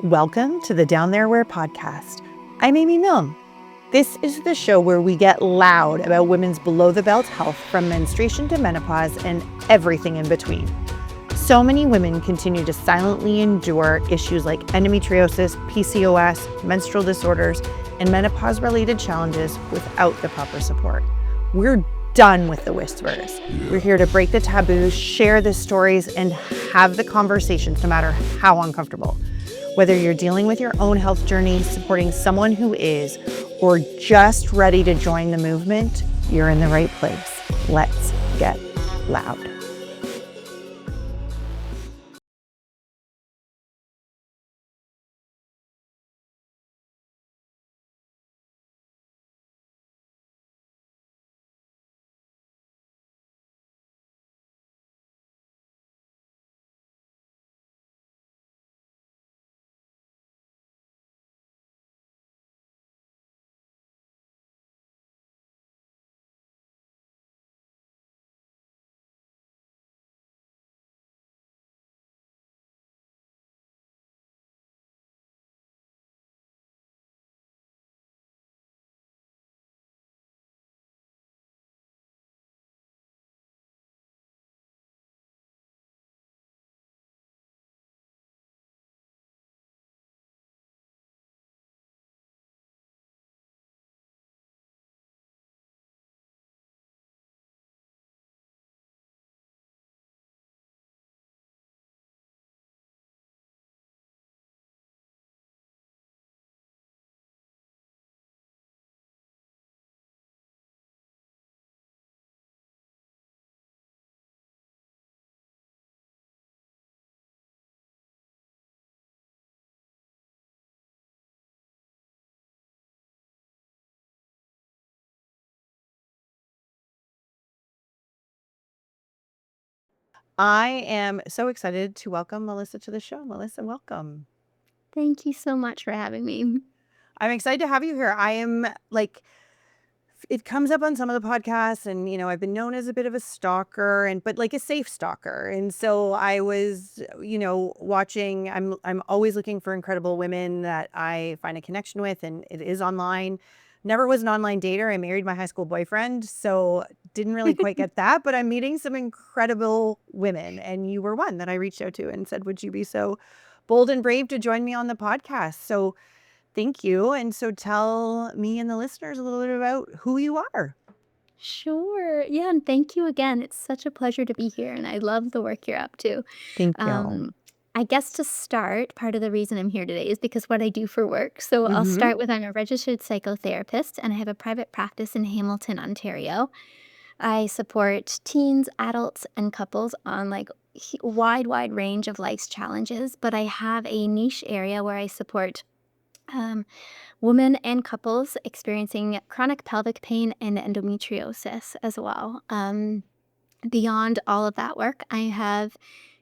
Welcome to the Down There Where podcast. I'm Amy Milne. This is the show where we get loud about women's below-the-belt health from menstruation to menopause and everything in between. So many women continue to silently endure issues like endometriosis, PCOS, menstrual disorders, and menopause-related challenges without the proper support. We're done with the whispers. We're here to break the taboos, share the stories, and have the conversations no matter how uncomfortable. Whether you're dealing with your own health journey, supporting someone who is, or just ready to join the movement, you're in the right place. Let's get loud. I am so excited to welcome Melissa to the show. Melissa, welcome. Thank you so much for having me. I'm excited to have you here. I am it comes up on some of the podcasts and, I've been known as a bit of a stalker but like a safe stalker. And so I was, watching, I'm always looking for incredible women that I find a connection with, and it is online. Never was an online dater. I married my high school boyfriend, so didn't really quite get that, but I'm meeting some incredible women, and you were one that I reached out to and said, would you be so bold and brave to join me on the podcast? So thank you. And so tell me and the listeners a little bit about who you are. Sure. Yeah, and thank you again. It's such a pleasure to be here, and I love the work you're up to. Thank you. I guess to start, part of the reason I'm here today is because what I do for work. So I'll Mm-hmm. start with I'm a registered psychotherapist, and I have a private practice in Hamilton, Ontario. I support teens, adults, and couples on wide range of life's challenges, but I have a niche area where I support um, women and couples experiencing chronic pelvic pain and endometriosis as well. Beyond all of that work, I have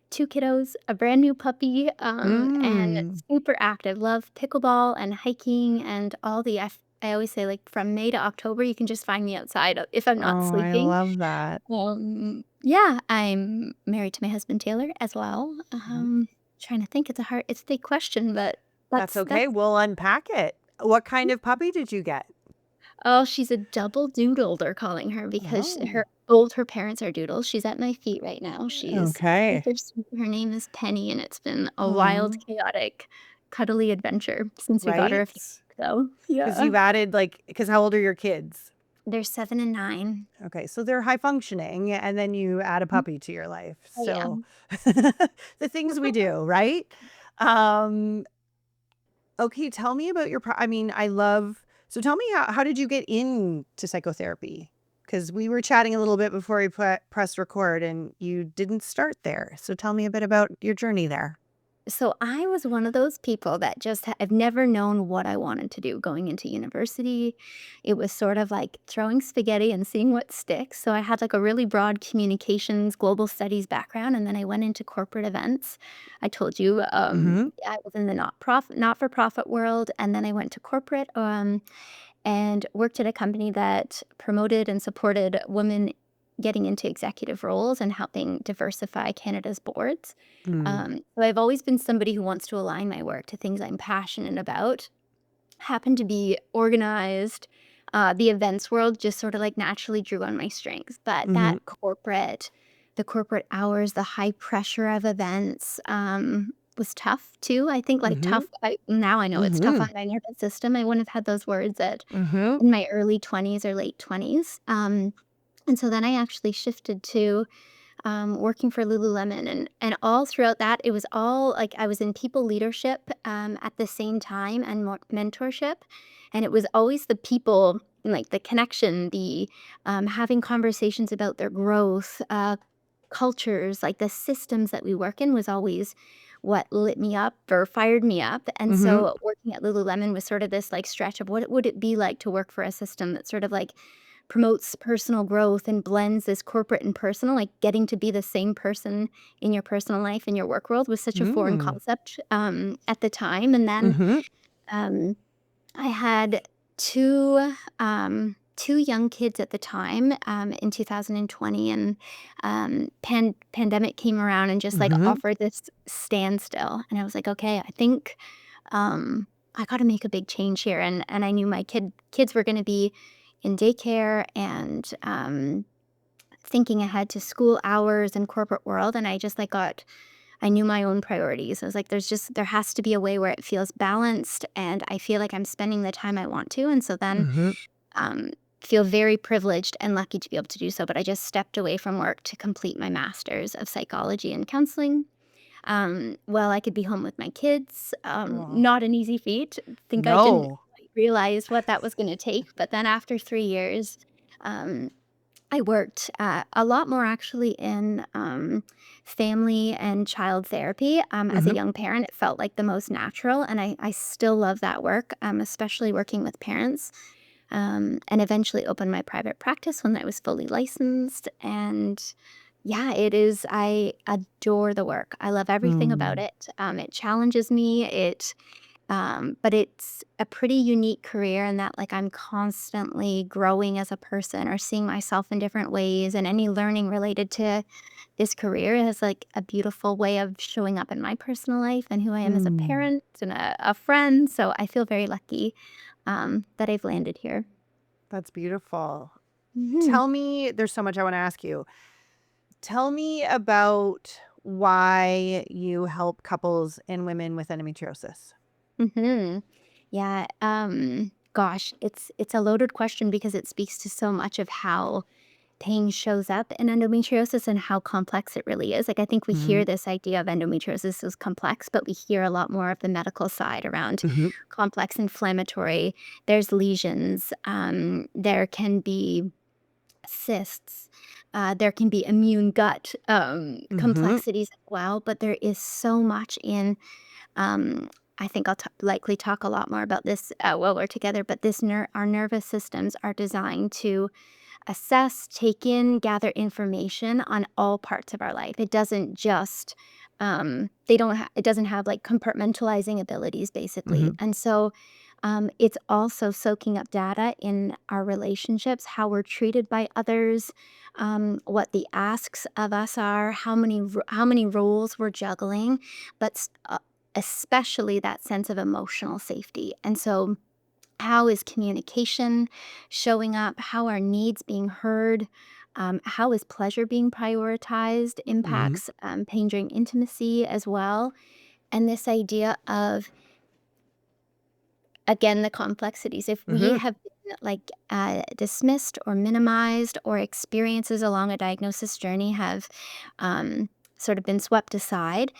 two kiddos, a brand new puppy, and Mm. super active. Love pickleball and hiking and all the. I always say, like, from May to October, you can just find me outside if I'm not Oh, I sleeping. love that. Yeah, I'm married to my husband Taylor as well. Mhm. Trying to think, it's a big question, but That's that's okay. We'll unpack it. What kind of puppy did you get? Oh, she's a double doodle, they're calling her because Oh, both her parents are doodles. She's at my feet right now. She's okay. super sweet. Her name is Penny, and it's been a wild, Oh, chaotic, cuddly adventure since we got her a right? few weeks ago. Because Yeah. you've added because how old are your kids? They're 7 and 9. Okay, so they're high functioning, and then you add a Mm, puppy to your life. oh, yeah. So the things we do, right? Um, Okay, tell me about so tell me how did you get into psychotherapy? Because we were chatting a little bit before we pressed record and you didn't start there. So tell me a bit about your journey there. So I was one of those people that I've never known what I wanted to do going into university. It was sort of like throwing spaghetti and seeing what sticks. So I had like a really broad communications, global studies background, and then I went into corporate events. I told you Mm-hmm. I was in the not for profit world, and then I went to corporate and worked at a company that promoted and supported women getting into executive roles and helping diversify Canada's boards. Mm. So I've always been somebody who wants to align my work to things I'm passionate about. Happen to be organized. The events world just sort of like naturally drew on my strengths, but Mm-hmm. the corporate hours, the high pressure of events, was tough too. I think like Mm-hmm. tough. Now I know it's tough Mm-hmm. on my nervous system. I wouldn't have had those words Mm-hmm. in my early 20s or late 20s. And so then I actually shifted to working for Lululemon, and all throughout that, it was all like I was in people leadership at the same time and mentorship, and it was always the people, like the connection, the having conversations about their growth, cultures, like the systems that we work in, was always what lit me up or fired me up. And Mm-hmm. so working at Lululemon was sort of this like stretch of what would it be like to work for a system that sort of like promotes personal growth and blends this corporate and personal, like getting to be the same person in your personal life and your work world was such a foreign Mm. concept at the time. And then Mm-hmm. um, I had two young kids at the time in 2020, and pandemic came around and just like Mm-hmm. offered this standstill. And I was like, okay, I think I got to make a big change here. And I knew my kids were going to be in daycare and thinking ahead to school hours and corporate world. And I just like I knew my own priorities. I was like, there has to be a way where it feels balanced and I feel like I'm spending the time I want to. And so then Mm-hmm. um, feel very privileged and lucky to be able to do so. But I just stepped away from work to complete my master's of psychology and counseling. Well, I could be home with my kids. Oh. Not an easy feat. Think I didn't No. quite realize what that was going to take. But then after 3 years, um, I worked a lot more actually in family and child therapy. As a Mm-hmm. young parent, it felt like the most natural, and I still love that work, especially working with parents. And eventually opened my private practice when I was fully licensed. And yeah, it is. I adore the work. I love everything about Mm. it. It challenges me. But it's a pretty unique career in that, like, I'm constantly growing as a person or seeing myself in different ways, and any learning related to this career is like a beautiful way of showing up in my personal life and who I am as a Mm. parent and a friend. So I feel very lucky that I've landed here. That's beautiful. Mhm. Tell me, there's so much I want to ask you. Tell me about why you help couples and women with endometriosis. Mhm. Yeah, gosh, it's a loaded question because it speaks to so much of how pain shows up in endometriosis and how complex it really is. Like, I think we Mm-hmm. hear this idea of endometriosis as complex, but we hear a lot more of the medical side around Mm-hmm. complex inflammatory. There's lesions. There can be cysts. There can be immune gut Mm-hmm. complexities as well, but there is so much in I think I'll likely talk a lot more about this while we're together, but our nervous systems are designed to assess, take in, gather information on all parts of our life. It doesn't just it doesn't have like compartmentalizing abilities basically. Mm-hmm. And so it's also soaking up data in our relationships, how we're treated by others, what the asks of us are, how many roles we're juggling, but especially that sense of emotional safety. And so how is communication showing up? How are needs being heard? How is pleasure being prioritized? Mm-hmm. Impacts pain during intimacy as well. And this idea of, again, the complexities. If we Mm-hmm. have been like dismissed or minimized, or experiences along a diagnosis journey have sort of been swept aside,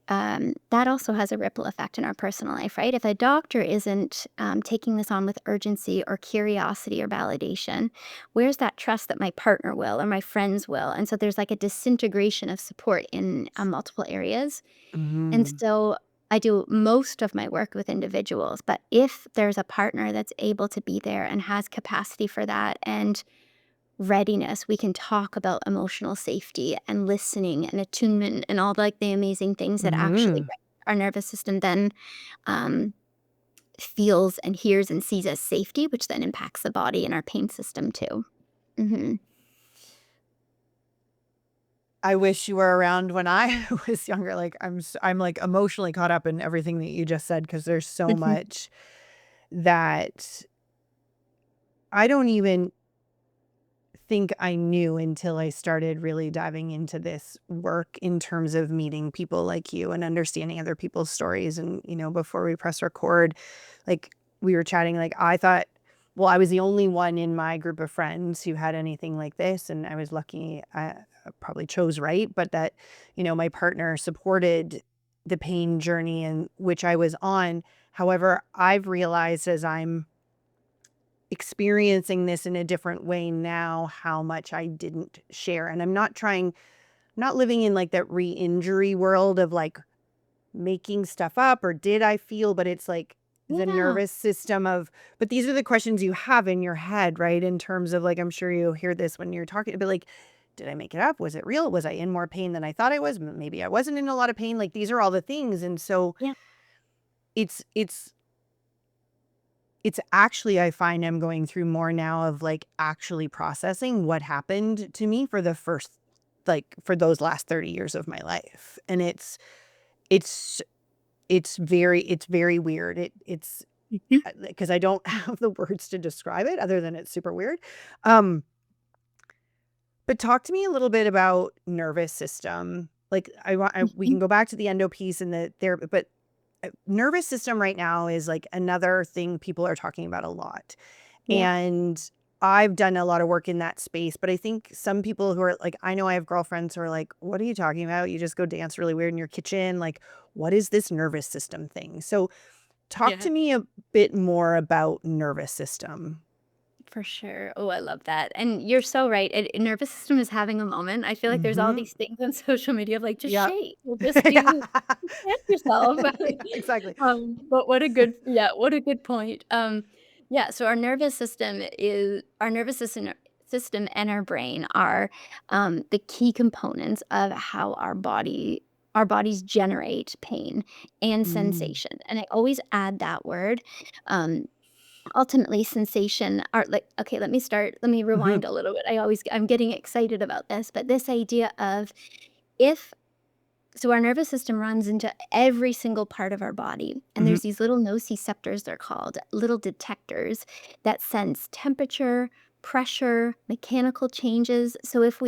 that also has a ripple effect in our personal life, right? If a doctor isn't taking this on with urgency or curiosity or validation, where's that trust that my partner will or my friends will? And so there's like a disintegration of support in multiple areas. And Mm-hmm. so I do most of my work with individuals, but if there's a partner that's able to be there and has capacity for that and readiness, we can talk about emotional safety and listening and attunement and all like the amazing things that actually Mm-hmm. our nervous system then um, feels and hears and sees as safety, which then impacts the body and our pain system too. Hmm. I wish you were around when I was younger. Like I'm like emotionally caught up in everything that you just said because there's so much that I don't even think I knew until I started really diving into this work in terms of meeting people like you and understanding other people's stories. And, before we press record, like we were chatting, like I thought, well, I was the only one in my group of friends who had anything like this. And I was lucky, I probably chose right, but that, my partner supported the pain journey in which I was on. However, I've realized as I'm experiencing this in a different way now, how much I didn't share. And I'm not living in like that re-injury world of like making stuff up or did I feel, but it's like the Yeah. nervous system but these are the questions you have in your head, right? In terms of like, I'm sure you hear this when you're talking, but like, did I make it up? Was it real? Was I in more pain than I thought I was? Maybe I wasn't in a lot of pain. Like these are all the things. And so Yeah. it's actually, I find I'm going through more now of like actually processing what happened to me for the first, like for those last 30 years of my life. And it's, it's very weird. It's Mhm. because I don't have the words to describe it other than it's super weird. Um, but talk to me a little bit about nervous system. Like we Mhm. can go back to the endo piece and but nervous system right now is like another thing people are talking about a lot. Yeah. And I've done a lot of work in that space, but I think some people who are like, I know I have girlfriends who are like, what are you talking about? You just go dance really weird in your kitchen. Like, what is this nervous system thing? So talk Yeah. to me a bit more about nervous system. For sure. Oh, I love that. And you're so right. Nervous system is having a moment. I feel like there's all Mm-hmm. these things on social media of like, just Yeah. shake or just Yeah. just dance yourself. Yeah, exactly. But what a good, yeah, what a good point. Yeah. So our nervous system and our brain are the key components of how our bodies generate pain and Mm. sensation. And I always add that word. Um, Ultimately, sensation are like, okay, let me Mm-hmm. rewind a little bit. I'm getting excited about this, but this idea of if so our nervous system runs into every single part of our body, and Mm-hmm. there's these little nociceptors, they're called, little detectors that sense temperature, pressure, mechanical changes. So if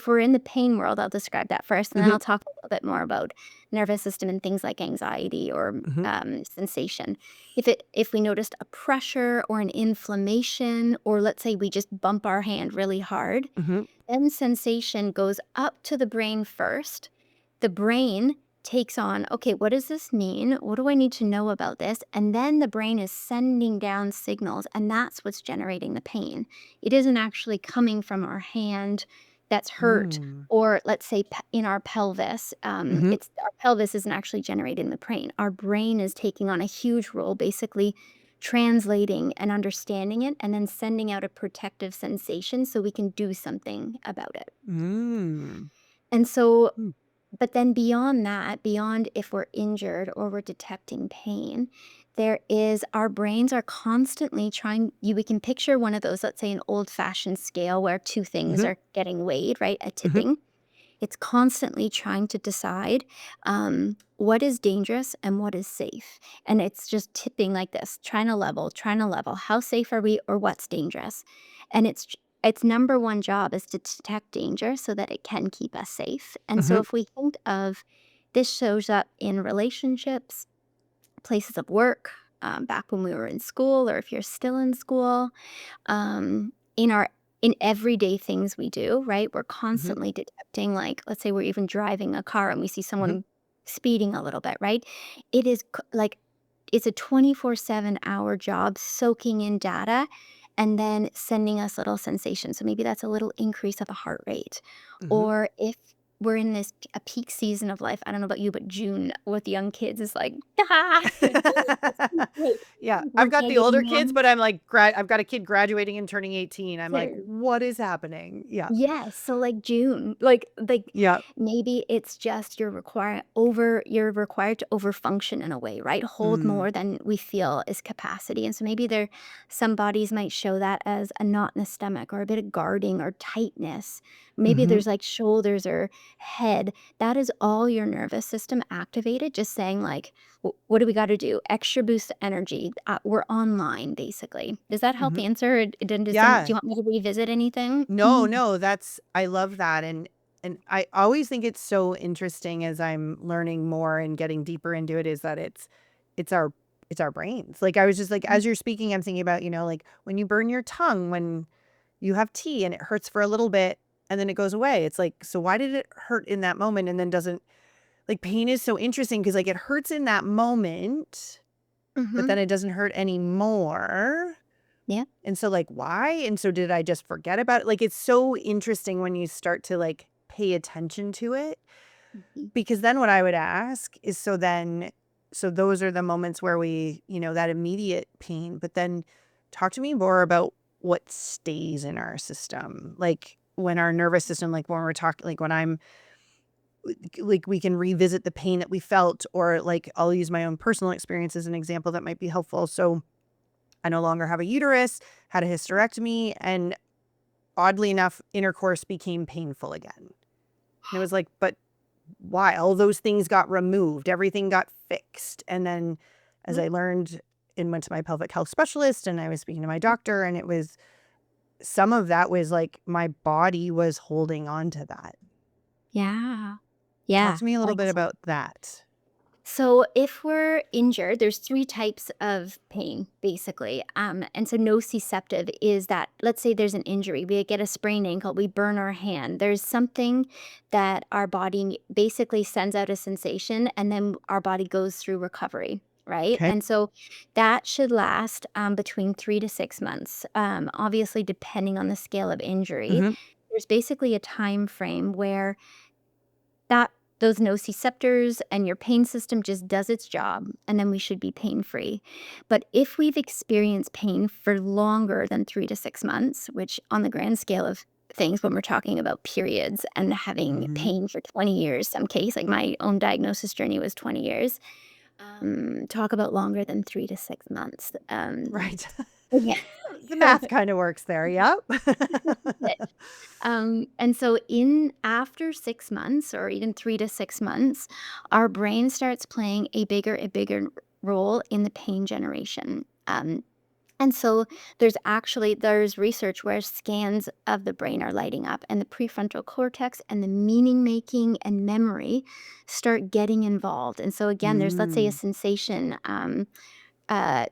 we're in the pain world, I'll describe that first, and then Mm-hmm. I'll talk a little bit more about nervous system and things like anxiety or Mm-hmm. sensation. If we noticed a pressure or an inflammation, or let's say we just bump our hand really hard, Mm-hmm. then sensation goes up to the brain first. The brain takes on, okay, what does this mean? What do I need to know about this? And then the brain is sending down signals, and that's what's generating the pain. It isn't actually coming from our hand that's hurt, Mm. or let's say in our pelvis. Mm-hmm. It's our pelvis isn't actually generating the pain. Our brain is taking on a huge role, basically translating and understanding it, and then sending out a protective sensation so we can do something about it. Mm. And so, Mm. but then beyond that, beyond if we're injured or we're detecting pain, there is our brains are constantly trying we can picture one of those, let's say an old-fashioned scale where two things Mm-hmm. are getting weighed, right? A Mm-hmm. tipping. It's constantly trying to decide what is dangerous and what is safe. And it's just tipping like this, trying to level. How safe are we or what's dangerous? And its number one job is to detect danger so that it can keep us safe. And so Mm-hmm. if we think of this shows up in relationships, places of work, back when we were in school, or if you're still in school, in our in everyday things we do, right? We're Mm-hmm. constantly detecting, like, let's say we're even driving a car and we see Mm-hmm. someone speeding a little bit, right? It is like it's a 24/7 hour job soaking in data and then sending us little sensations. So maybe that's a little increase of a heart rate. Mm-hmm. Or if we're in a peak season of life, I don't know about you, but June with young kids is like, ah, Yeah, we're I've got the older getting kids, but I'm like, I've got a kid graduating and turning 18. I'm like, there. what is happening? Yeah. Yes, so like June, Yeah. maybe it's just you're required to overfunction in a way, right? Hold Mm. more than we feel is capacity. And so maybe some bodies might show that as a knot in the stomach or a bit of guarding or tightness. Maybe Mm-hmm. there's like shoulders or head, that is all your nervous system activated, just saying like, what do we got to do? Extra boost energy. We're online, basically. Does that help Hmm. answer? Do Yeah. you want me to revisit anything? No, no, I love that. And I always think it's so interesting as I'm learning more and getting deeper into it is that it's our it's our brains. Like I was just like, as you're speaking, I'm thinking about, like when you burn your tongue, when you have tea and it hurts for a little bit and then it goes away. It's like, so why did it hurt in that moment and then doesn't, like, pain is so interesting because like it hurts in that moment, but Mm-hmm. then it doesn't hurt anymore. Yeah. And so like why? And so did I just forget about it? Like it's so interesting when you start to like pay attention to it. Mhm. Because then what I would ask is so those are the moments where we, that immediate pain, but then talk to me more about what stays in our system. Like when our nervous system, like when we're talking, like when I'm like, we can revisit the pain that we felt, or like I'll use my own personal experience as an example that might be helpful. So I no longer have a uterus, had a hysterectomy, and oddly enough, intercourse became painful again. And it was like, but why? All those things got removed, everything got fixed. And then as I learned and went to my pelvic health specialist and I was speaking to my doctor, and it was some of that was like my body was holding on to that. Yeah. Talk Yeah. to me a little bit about that. So if we're injured, there's three types of pain, basically. And so nociceptive is that, let's say there's an injury, we get a sprained ankle, we burn our hand. There's something that our body basically sends out a sensation, and then our body goes through recovery, right? Okay. And so that should last between 3 to 6 months, obviously depending on the scale of injury. Hmm. There's basically a time frame where that those nociceptors and your pain system just does its job, and then we should be pain free. But if we've experienced pain for longer than 3 to 6 months, which on the grand scale of things, when we're talking about periods and having Hmm. pain for 20 years, some case, like my own diagnosis journey was 20 years, talk about longer than 3 to 6 months. Right. Yeah. The math kind of works there. Yep. And so in after 6 months or even 3 to 6 months, our brain starts playing a bigger role in the pain generation. And so there's research where scans of the brain are lighting up, and the prefrontal cortex and the meaning making and memory start getting involved. And so again, there's, let's say, a Mm. sensation,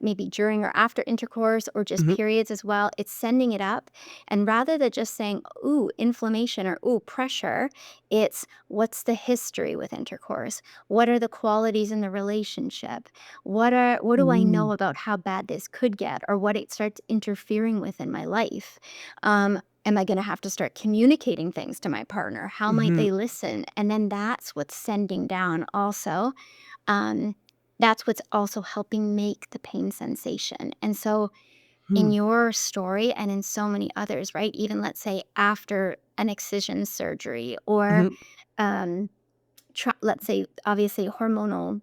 maybe during or after intercourse or just Mhm. periods as well. It's sending it up. And rather than just saying, ooh, inflammation or ooh, pressure, it's what's the history with intercourse? What are the qualities in the relationship? What do I know Mm. about how bad this could get, or what it starts interfering with in my life? Am I going to have to start communicating things to my partner? How might Mhm. they listen? And then that's what's sending down also. Um, that's what's also helping make the pain sensation. And so in Hmm. your story and in so many others, right? Even let's say after an excision surgery or Mhm. um, let's say obviously hormonal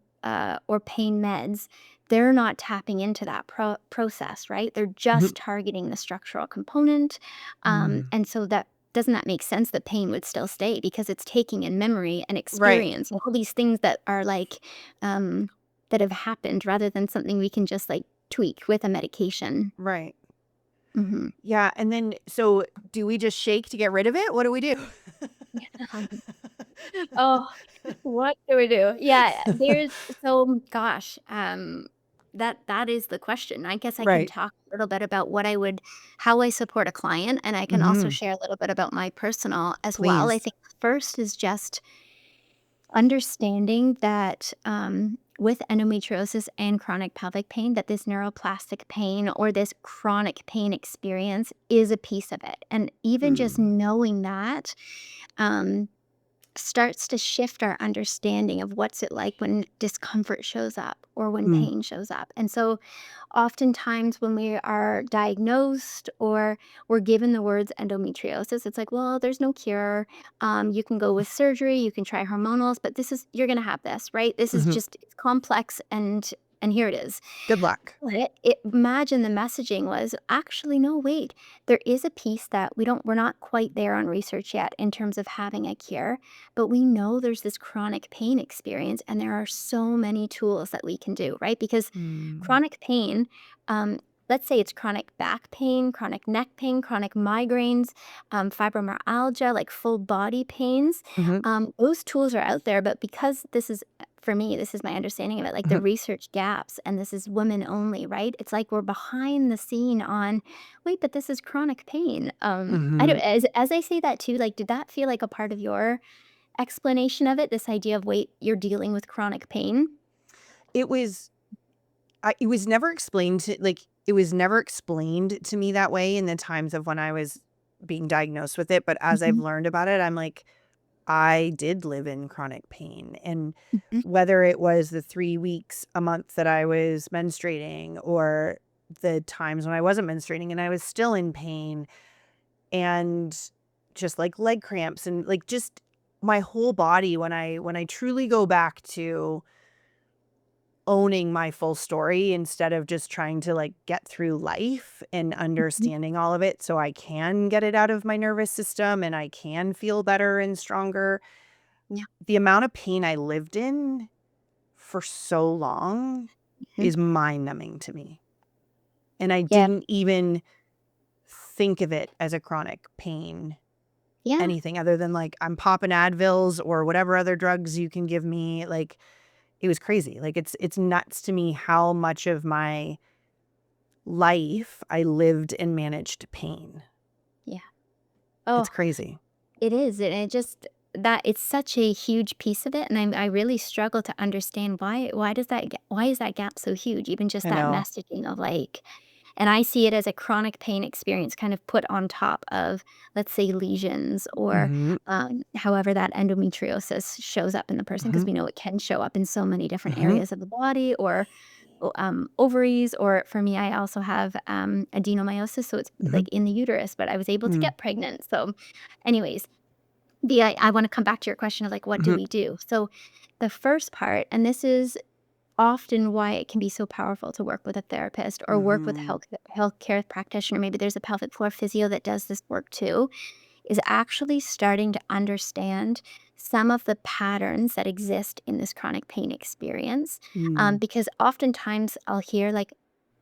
or pain meds, they're not tapping into that process, right? They're Mhm. just targeting the structural component. Mm. And so that doesn't that make sense that pain would still stay because it's taking in memory and Right. experience and all these things that are like um, that have happened rather than something we can just like tweak with a medication. Right. Hmm. Yeah, and then so do we just shake to get rid of it? What do we do? Oh, what do we do? Yeah, there's so gosh, that is the question. I guess I can Right. talk a little bit about how I support a client, and I can also Mhm. share a little bit about my personal as well. I Please. think first is just understanding that with endometriosis and chronic pelvic pain, that this neuroplastic pain or this chronic pain experience is a piece of it. And even just Mm. knowing that, um, starts to shift our understanding of what's it like when discomfort shows up or when Mm. pain shows up. And so oftentimes when we are diagnosed or we're given the words endometriosis, it's like, well, there's no cure. You can go with surgery, you can try hormonals, but you're going to have this, right? This is Mhm. just it's complex, and And here it is. Good luck. But imagine the messaging was actually, no, wait, there is a piece that we're not quite there on research yet in terms of having a cure, but we know there's this chronic pain experience, and there are so many tools that we can do, right? Because Mm. chronic pain, let's say it's chronic back pain, chronic neck pain, chronic migraines, fibromyalgia, like full body pains. Mhm. Those tools are out there, but because for me, this is my understanding of it, like the Mhm. research gaps, and this is women only, right? It's like we're behind the scene on, wait, but this is chronic pain. I don't, Mhm. as I say that too, like, did that feel like a part of your explanation of it? This idea of, wait, you're dealing with chronic pain? It was it was never explained it was never explained to me that way in the times of when I was being diagnosed with it, but as I've Mhm. learned about it, I'm like, I did live in chronic pain, and Mhm. whether it was the 3 weeks a month that I was menstruating or the times when I wasn't menstruating and I was still in pain, and just, like, leg cramps and, like, just my whole body when I truly go back to owning my full story instead of just trying to, like, get through life and Mhm. understanding all of it so I can get it out of my nervous system and I can feel better and stronger. Yeah. The amount of pain I lived in for so long Mhm. is mind-numbing to me, and I Yeah. didn't even think of it as a chronic pain, Yeah. anything other than, like, I'm popping Advils or whatever other drugs you can give me, like, it was crazy. Like, it's nuts to me how much of my life I lived and managed pain. Yeah. It's Oh, crazy. it is, and it just that it's such a huge piece of it, and I really struggle to understand why is that gap so huge? Even just I that know. messaging of like, and I see it as a chronic pain experience kind of put on top of, let's say, lesions or Mhm. however that endometriosis shows up in the person, because Mhm. we know it can show up in so many different Mhm. areas of the body or ovaries, or for me, I also have adenomyosis, so it's Mhm. like in the uterus, but I was able to Mm. get pregnant. So, anyways, I want to come back to your question of like, what do Mhm. we do? So, the first part, and this is often why it can be so powerful to work with a therapist or work with a Mhm. healthcare practitioner. Maybe there's a pelvic floor physio that does this work too, is actually starting to understand some of the patterns that exist in this chronic pain experience. Mm. Because oftentimes I'll hear like,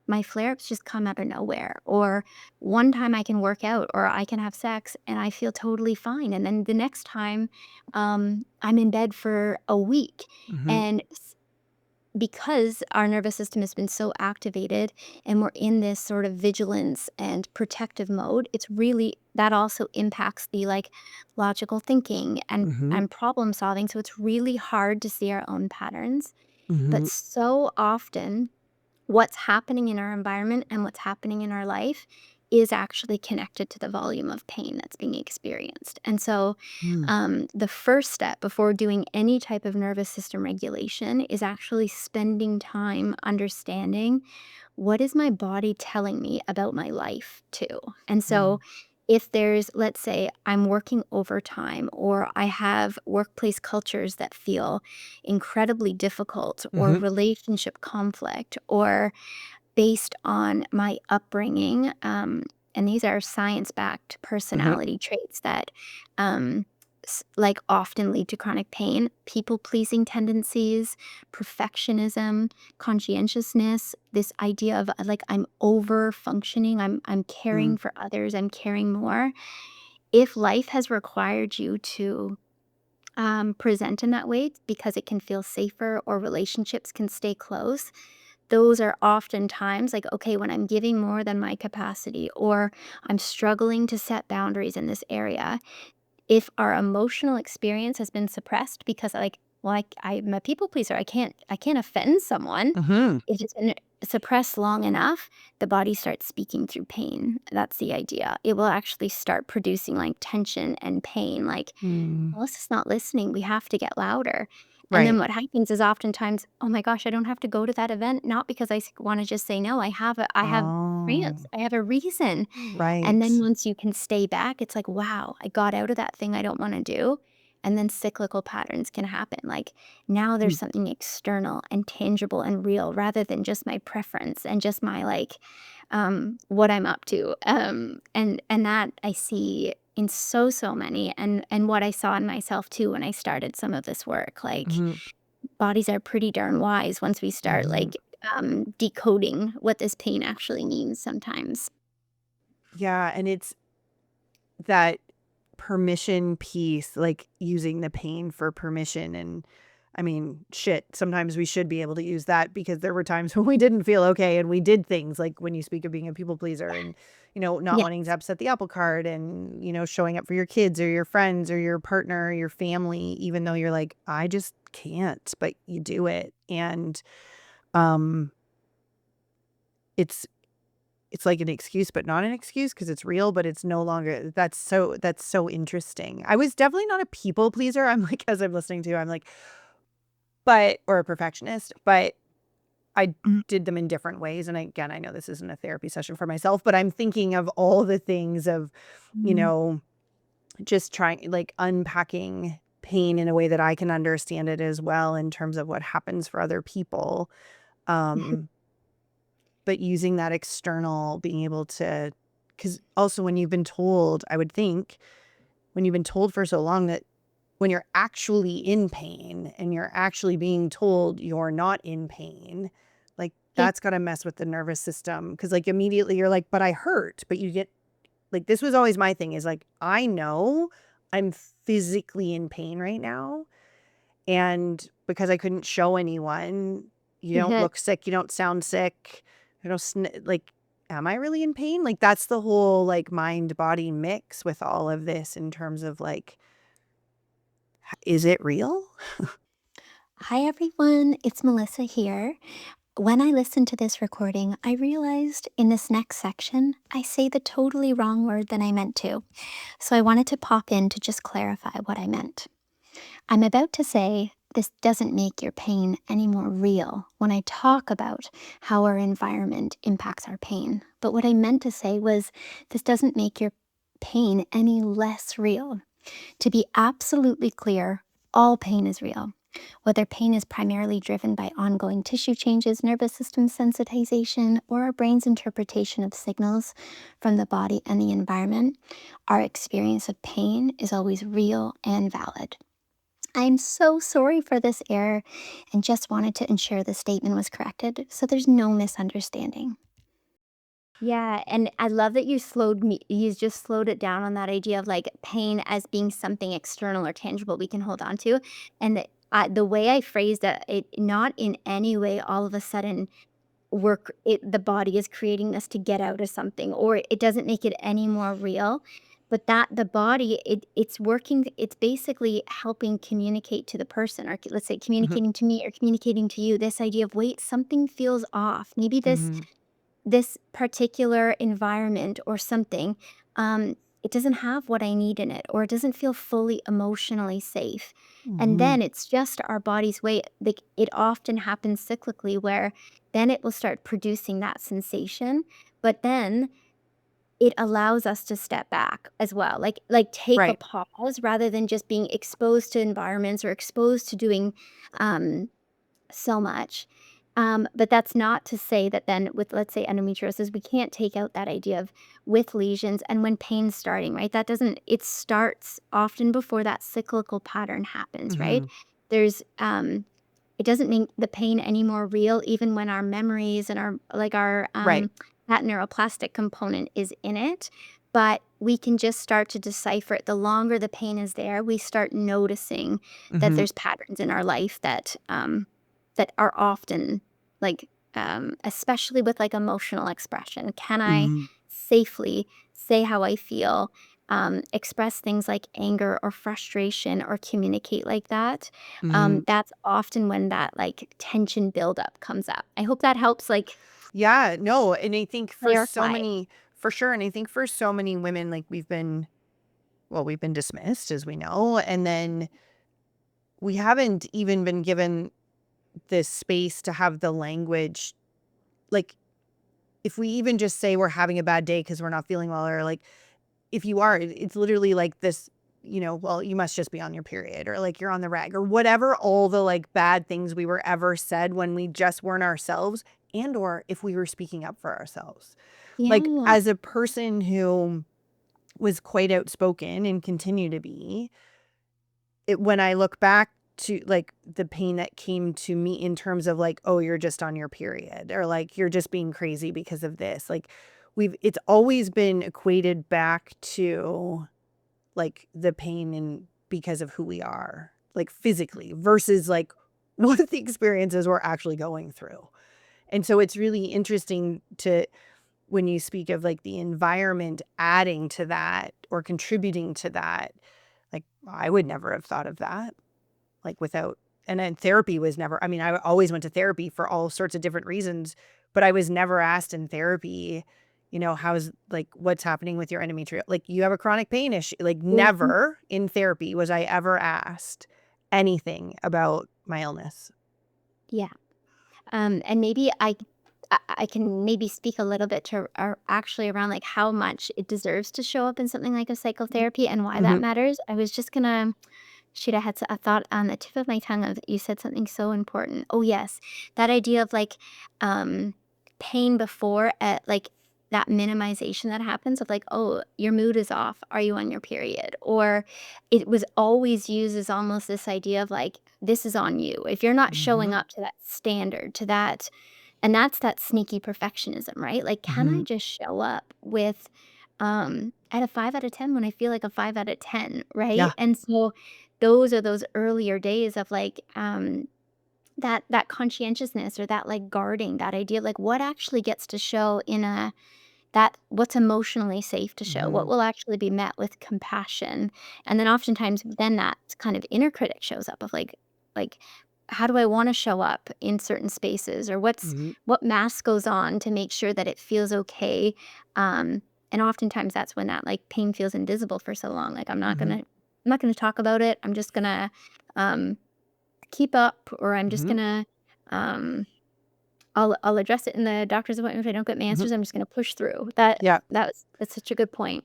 my flare ups just come out of nowhere, or one time I can work out or I can have sex and I feel totally fine. And then the next time I'm in bed for a week. Mhm. And because our nervous system has been so activated and we're in this sort of vigilance and protective mode, it's really that also impacts the like logical thinking Mhm. and problem solving. So it's really hard to see our own patterns. But Mhm. so often what's happening in our environment and what's happening in our life is actually connected to the volume of pain that's being experienced. And so, Mm. the first step before doing any type of nervous system regulation is actually spending time understanding, what is my body telling me about my life too? And so, Mm. if there's, let's say, I'm working overtime or I have workplace cultures that feel incredibly difficult or Mhm. relationship conflict or based on my upbringing, and these are science-backed Mhm. personality traits that, like often lead to chronic pain, people-pleasing tendencies, perfectionism, conscientiousness, this idea of like I'm over functioning, I'm Mm. caring for others, I'm caring more. If life has required you to present in that way because it can feel safer or relationships can stay close, those are often times like, okay, when I'm giving more than my capacity or I'm struggling to set boundaries in this area, if our emotional experience has been suppressed because like, well, I'm a people pleaser, I can't offend someone. Mhm. If it's been suppressed long enough, the body starts speaking through pain. That's the idea. It will actually start producing like tension and pain, like, Mm. Melissa's not listening. We have to get louder. And then Right. what happens is oftentimes, oh my gosh, I don't have to go to that event, not because I want to just say no. I have Oh. plans. I have a reason. And then Right. once you can stay back, it's like, wow, I got out of that thing I don't want to do. and then cyclical patterns can happen. Like now there's something external and tangible and real rather than just my preference and just my like what I'm up to. And that I see in so many, and what I saw in myself too when I started some of this work. Like Mm-hmm. bodies are pretty darn wise once we start Mm-hmm. like decoding what this pain actually means sometimes. Yeah. And it's that permission piece, like using the pain for permission. And I mean, shit, sometimes we should be able to use that because there were times when we didn't feel okay and we did things like when you speak of being a people pleaser and, not Yeah. wanting to upset the apple cart and, showing up for your kids or your friends or your partner or your family, even though you're like, I just can't, but you do it. And um, it's it's like an excuse, but not an excuse because it's real, but it's no longer that's so interesting. I was definitely not a people pleaser. I'm like, as I'm listening to you, I'm like, or a perfectionist, but I did them in different ways. And again, I know this isn't a therapy session for myself, but I'm thinking of all the things of, you Mhm. know, just trying like unpacking pain in a way that I can understand it as well in terms of what happens for other people. Um, but using that external, being able to, because also when you've been told, I would think, when you've been told for so long that when you're actually in pain and you're actually being told you're not in pain, like Yeah. that's got to mess with the nervous system. Because like immediately you're like, but I hurt. But you get like, this was always my thing is like, I know I'm physically in pain right now. And because I couldn't show anyone, you don't look sick, you don't sound sick, like, am I really in pain? Like, that's the whole like mind body mix with all of this in terms of like, is it real? Hi, everyone. It's Melissa here. When I listened to this recording, I realized in this next section, I say the totally wrong word than I meant to. So I wanted to pop in to just clarify what I meant. I'm about to say this doesn't make your pain any more real when I talk about how our environment impacts our pain. But what I meant to say was this doesn't make your pain any less real. To be absolutely clear, all pain is real. Whether pain is primarily driven by ongoing tissue changes, nervous system sensitization, or our brain's interpretation of signals from the body and the environment, our experience of pain is always real and valid. I'm so sorry for this error and just wanted to ensure the statement was corrected so there's no misunderstanding. Yeah, and I love that you just slowed it down on that idea of like pain as being something external or tangible we can hold on to. And the way I phrased it not in any way all of a sudden the body is creating this to get out of something, or it doesn't make it any more real. But that the body, it's working, it's basically helping communicate to the person, or let's say Mhm, communicating to me or communicating to you this idea of wait, something feels off. Maybe mhm, this particular environment or something, it doesn't have what I need in it, or it doesn't feel fully emotionally safe. And mhm. then it's just our body's way. Like it often happens cyclically where then it will start producing that sensation, but then it allows us to step back as well. Like take a Right. pause rather than just being exposed to environments or exposed to doing um so much. But that's not to say that then with, let's say, endometriosis, we can't take out that idea of with lesions and when pain's starting, right? That doesn't, it starts often before that cyclical pattern happens, right? Mhm. There's, it doesn't make the pain any more real, even when our memories and Right. that neuroplastic component is in it. But we can just start to decipher it. The longer the pain is there, we start noticing that Mhm, there's patterns in our life that are often like, especially with like emotional expression. Can I mhm, safely say how I feel, express things like anger or frustration or communicate like that? mhm. That's often when that like tension buildup comes up. I hope that helps like Yeah, no, and I think clarify. for sure, and I think for so many women, like we've been dismissed, as we know, and then we haven't even been given this space to have the language. Like, if we even just say we're having a bad day because we're not feeling well, or like, if you are, it's literally like this. well, you must just be on your period, or like you're on the rag, or whatever, all the like bad things we were ever said when we just weren't ourselves, and or if we were speaking up for ourselves. Like, Yeah. as a person who was quite outspoken and continue to be, when I look back to like the pain that came to me in terms of like, oh, you're just on your period, or like you're just being crazy because of this, like it's always been equated back to like the pain and because of who we are, like physically, versus like what the experiences we're actually going through. And so it's really interesting to, when you speak of like the environment adding to that or contributing to that, like I would never have thought of that, like without, and then therapy was never, I mean, I always went to therapy for all sorts of different reasons, but I was never asked in therapy, how's like, what's happening with your endometrial, like you have a chronic pain issue, like Mhm. never in therapy was I ever asked anything about my illness. Yeah. And maybe I can maybe speak a little bit to actually around like how much it deserves to show up in something like a psychotherapy and why that Mm-hmm. matters. I was just gonna shoot. I had a thought on the tip of my tongue of you said something so important. Oh yes, that idea of like um, pain before at like that minimization that happens of like, oh, your mood is off. Are you on your period? Or it was always used as almost this idea of like, this is on you. If you're not showing Mm-hmm. up to that standard, to that, and that's that sneaky perfectionism, right? Like, can Mm-hmm. I just show up with at a 5 out of 10 when I feel like a 5 out of 10, right? Yeah. And so those are those earlier days of like that conscientiousness or that like guarding, that idea of like what actually gets to show in a that what's emotionally safe to show, Mm-hmm. what will actually be met with compassion. And then oftentimes then that kind of inner critic shows up of like how do I want to show up in certain spaces, or Mm-hmm. what mask goes on to make sure that it feels okay. And oftentimes that's when that like pain feels invisible for so long. Like Mm-hmm. I'm not gonna talk about it. I'm just gonna um keep up, or I'm just Mm-hmm. gonna um I'll address it in the doctor's appointment if I don't get my Mm-hmm. answers. I'm just gonna push through. Yeah. That's such a good point.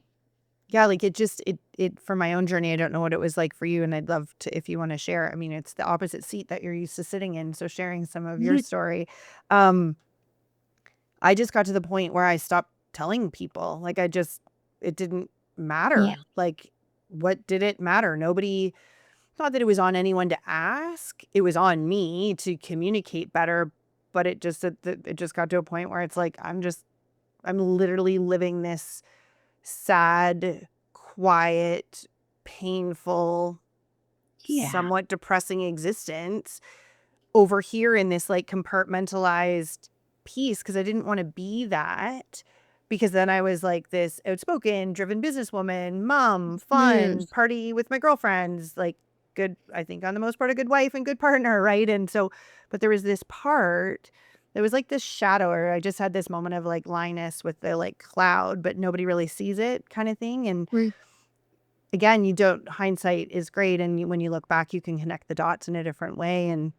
Yeah, like it for my own journey, I don't know what it was like for you, and I'd love to, if you want to share. I mean, it's the opposite seat that you're used to sitting in, so sharing some of your story. Um, I just got to the point where I stopped telling people. Like it didn't Yeah. matter. Like, what did it matter? Nobody, not that it was on anyone to ask. It was on me to communicate better, but it just got to a point where it's like I'm literally living this sad, quiet, painful, Yeah. somewhat depressing existence over here in this like compartmentalized piece, because I didn't want to be that, because then I was like this outspoken, driven businesswoman, mom, Mm. fun, party with my girlfriends, like good, I think on the most part, a good wife and good partner, right? And so, but there was this part that was like this shadow, or I just had this moment of like Linus with the like cloud, but nobody really sees it kind of thing. And Mm. again, hindsight is great. And when you look back, you can connect the dots in a different way. And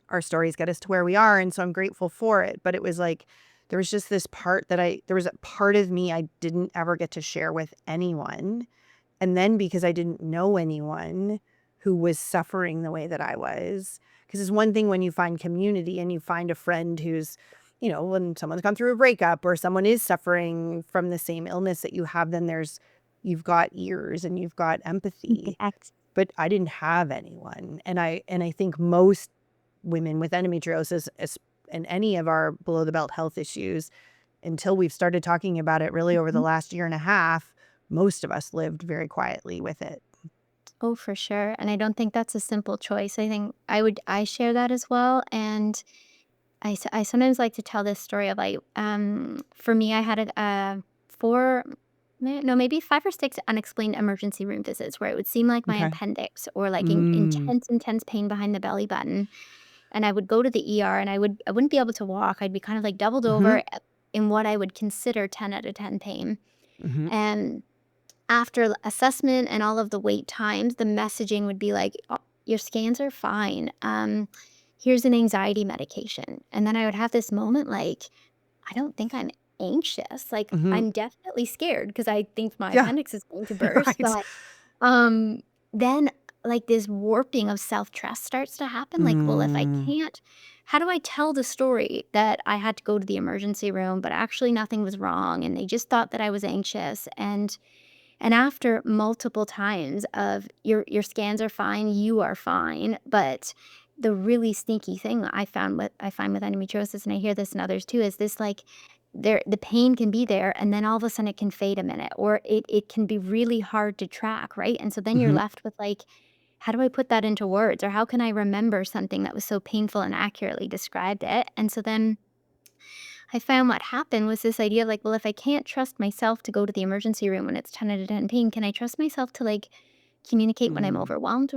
our stories get us to where we are. And so I'm grateful for it. But it was like, there was just this part there was a part of me I didn't ever get to share with anyone. And then because I didn't know anyone who was suffering the way that I was, because it's one thing when you find community and you find a friend who's, when someone's gone through a breakup or someone is suffering from the same illness that you have, then you've got ears and you've got empathy. Ex- But I didn't have anyone. And I think most women with endometriosis and any of our below the belt health issues, until we've started talking about it really over the Mhm. last year and a half, most of us lived very quietly with it. Oh, for sure. And I don't think that's a simple choice. I think I share that as well. And I sometimes like to tell this story of like, for me, I had four, no, maybe 5 or 6 unexplained emergency room visits where it would seem like my Okay. appendix or like Mm. intense pain behind the belly button. And I would go to the ER and I wouldn't be able to walk. I'd be kind of like doubled Mhm. over in what I would consider 10 out of 10 pain. Mhm. And after assessment and all of the wait times, the messaging would be like, "Oh, your scans are fine. Here's an anxiety medication." And then I would have this moment like, I don't think I'm anxious. Like, Mhm. I'm definitely scared because I think my Yeah. appendix is going to burst, Right. but um, then like this warping of self-trust starts to happen. Like, well, if I Mm, can't, how do I tell the story that I had to go to the emergency room, but actually nothing was wrong and they just thought that I was anxious? And after multiple times of your scans are fine, you are fine, but the really sneaky thing I find with endometriosis, and I hear this in others too, is this like the pain can be there and then all of a sudden it can fade a minute or it can be really hard to track, right? And so then you're mhm, left with like, how do I put that into words? Or how can I remember something that was so painful and accurately described it? And so then I found what happened was this idea of like, well, if I can't trust myself to go to the emergency room when it's 10 out of 10 pain, can I trust myself to like communicate when I'm mm, overwhelmed,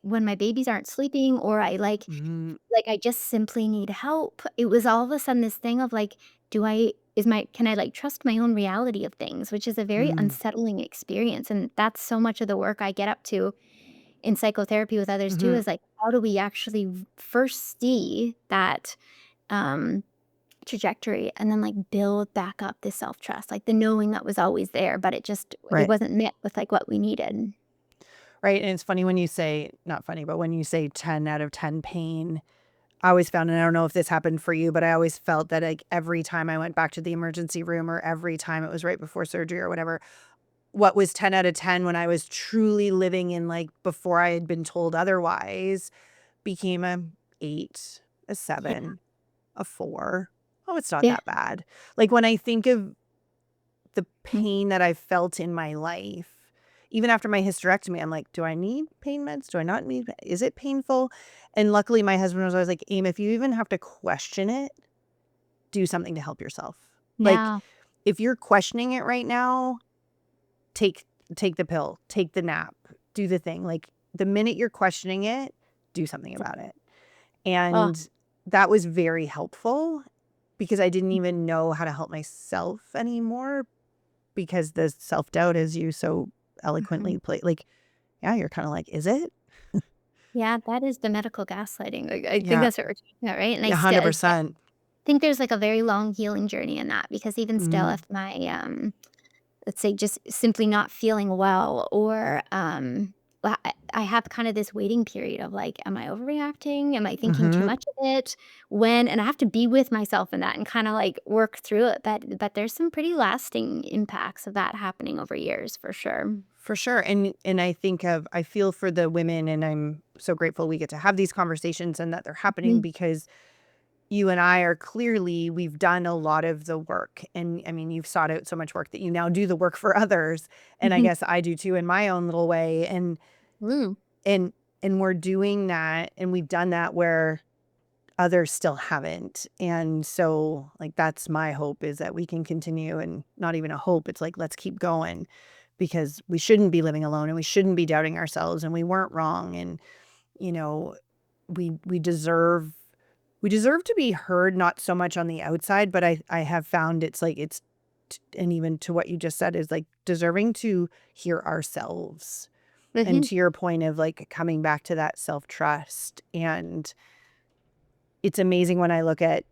when my babies aren't sleeping, or I mhm, like I just simply need help? It was all of a sudden this thing of like, can I like trust my own reality of things, which is a very mm, unsettling experience. And that's so much of the work I get up to in psychotherapy with others too, mhm. is like, how do we actually first see that um trajectory and then like build back up this self-trust, like the knowing that was always there, but it Right. wasn't met with like what we needed. Right, and it's funny when you say not funny, but when you say 10 out of 10 pain, I always found, and I don't know if this happened for you, but I always felt that, like, every time I went back to the emergency room or every time it was right before surgery or whatever, what was 10 out of 10 when I was truly living in, like, before I had been told otherwise, became a 8, a Yeah. 7, a 4. Oh, it's not Yeah. that bad. Like, when I think of the Mm. pain that I felt in my life, even after my hysterectomy, I'm like, "Do I need pain meds? Do I not need is it painful?" And luckily, my husband was always like, "Aim, if you even have to question it, do something to help yourself. Like, Yeah. if you're questioning it right now, take take the pill, take the nap, do the thing. Like, the minute you're questioning it, do something about it." Oh. And that was very helpful because I didn't even know how to help myself anymore because the self-doubt, as you so Mhm. eloquently play like, yeah, you're kinda like, "Is it?" Yeah, that is the medical gaslighting. Like, I think Yeah, that's what we're talking about, right? And yeah, I 100%. think there's like a very long healing journey in that, because even still, Mhm, if my let's say just simply not feeling well, or I have kind of this waiting period of like, am I overreacting? Am I thinking too mhm. much of it? And I have to be with myself in that and kind of like work through it. But there's some pretty lasting impacts of that happening over years for sure. For sure, and I feel for the women, and I'm so grateful we get to have these conversations and that they're happening Mhm. because you and I are clearly we've done a lot of the work, and, I mean, you've sought out so much work that you now do the work for others, and I Mhm. guess I do too in my own little way, Mm. and and we're doing that, and we've done that where others still haven't, and so, like, that's my hope is that we can continue, and not even a hope, it's like, let's keep going because we shouldn't be living alone, and we shouldn't be doubting ourselves, and we weren't wrong, and, you know, we deserve to be heard, not so much on the outside, but I have found it's like it's and even to what you just said is, like, deserving to hear ourselves, and Mhm. to your point of, like, coming back to that self-trust, and it's amazing when I look at,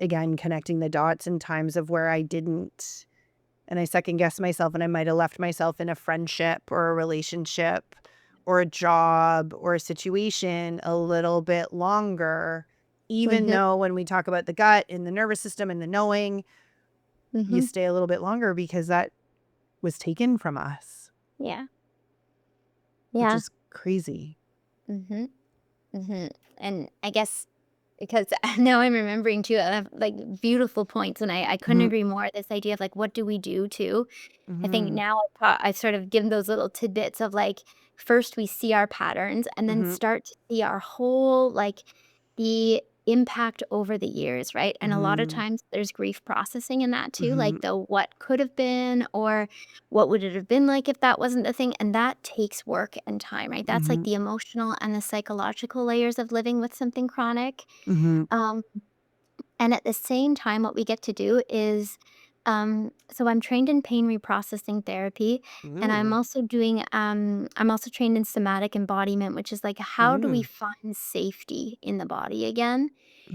again, connecting the dots in times of where I didn't and I second guess myself and I might have left myself in a friendship or a relationship or a job or a situation a little bit longer, even Mhm. though when we talk about the gut and the nervous system and the knowing, you Mhm. stay a little bit longer because that was taken from us, Yeah. which Yeah. is crazy. Mhm. Mhm. And I guess because now I'm remembering too, I have like beautiful points, and I couldn't Mhm, agree more. This idea of like, what do we do too? I think mhm, now I've sort of given those little tidbits of like, first we see our patterns and then mhm, start to see our whole, like the impact over the years, right? And a lot of mhm, times there's grief processing in that too, mhm, like the what could have been, or what would it have been like if that wasn't the thing. And that takes work and time, right? That's like mhm, the emotional and the psychological layers of living with something chronic. mhm. Um, and at the same time, what we get to do is, so I'm trained in pain reprocessing therapy, and Ooh, I'm also trained in somatic embodiment, which is like, how do we mm, find safety in the body again?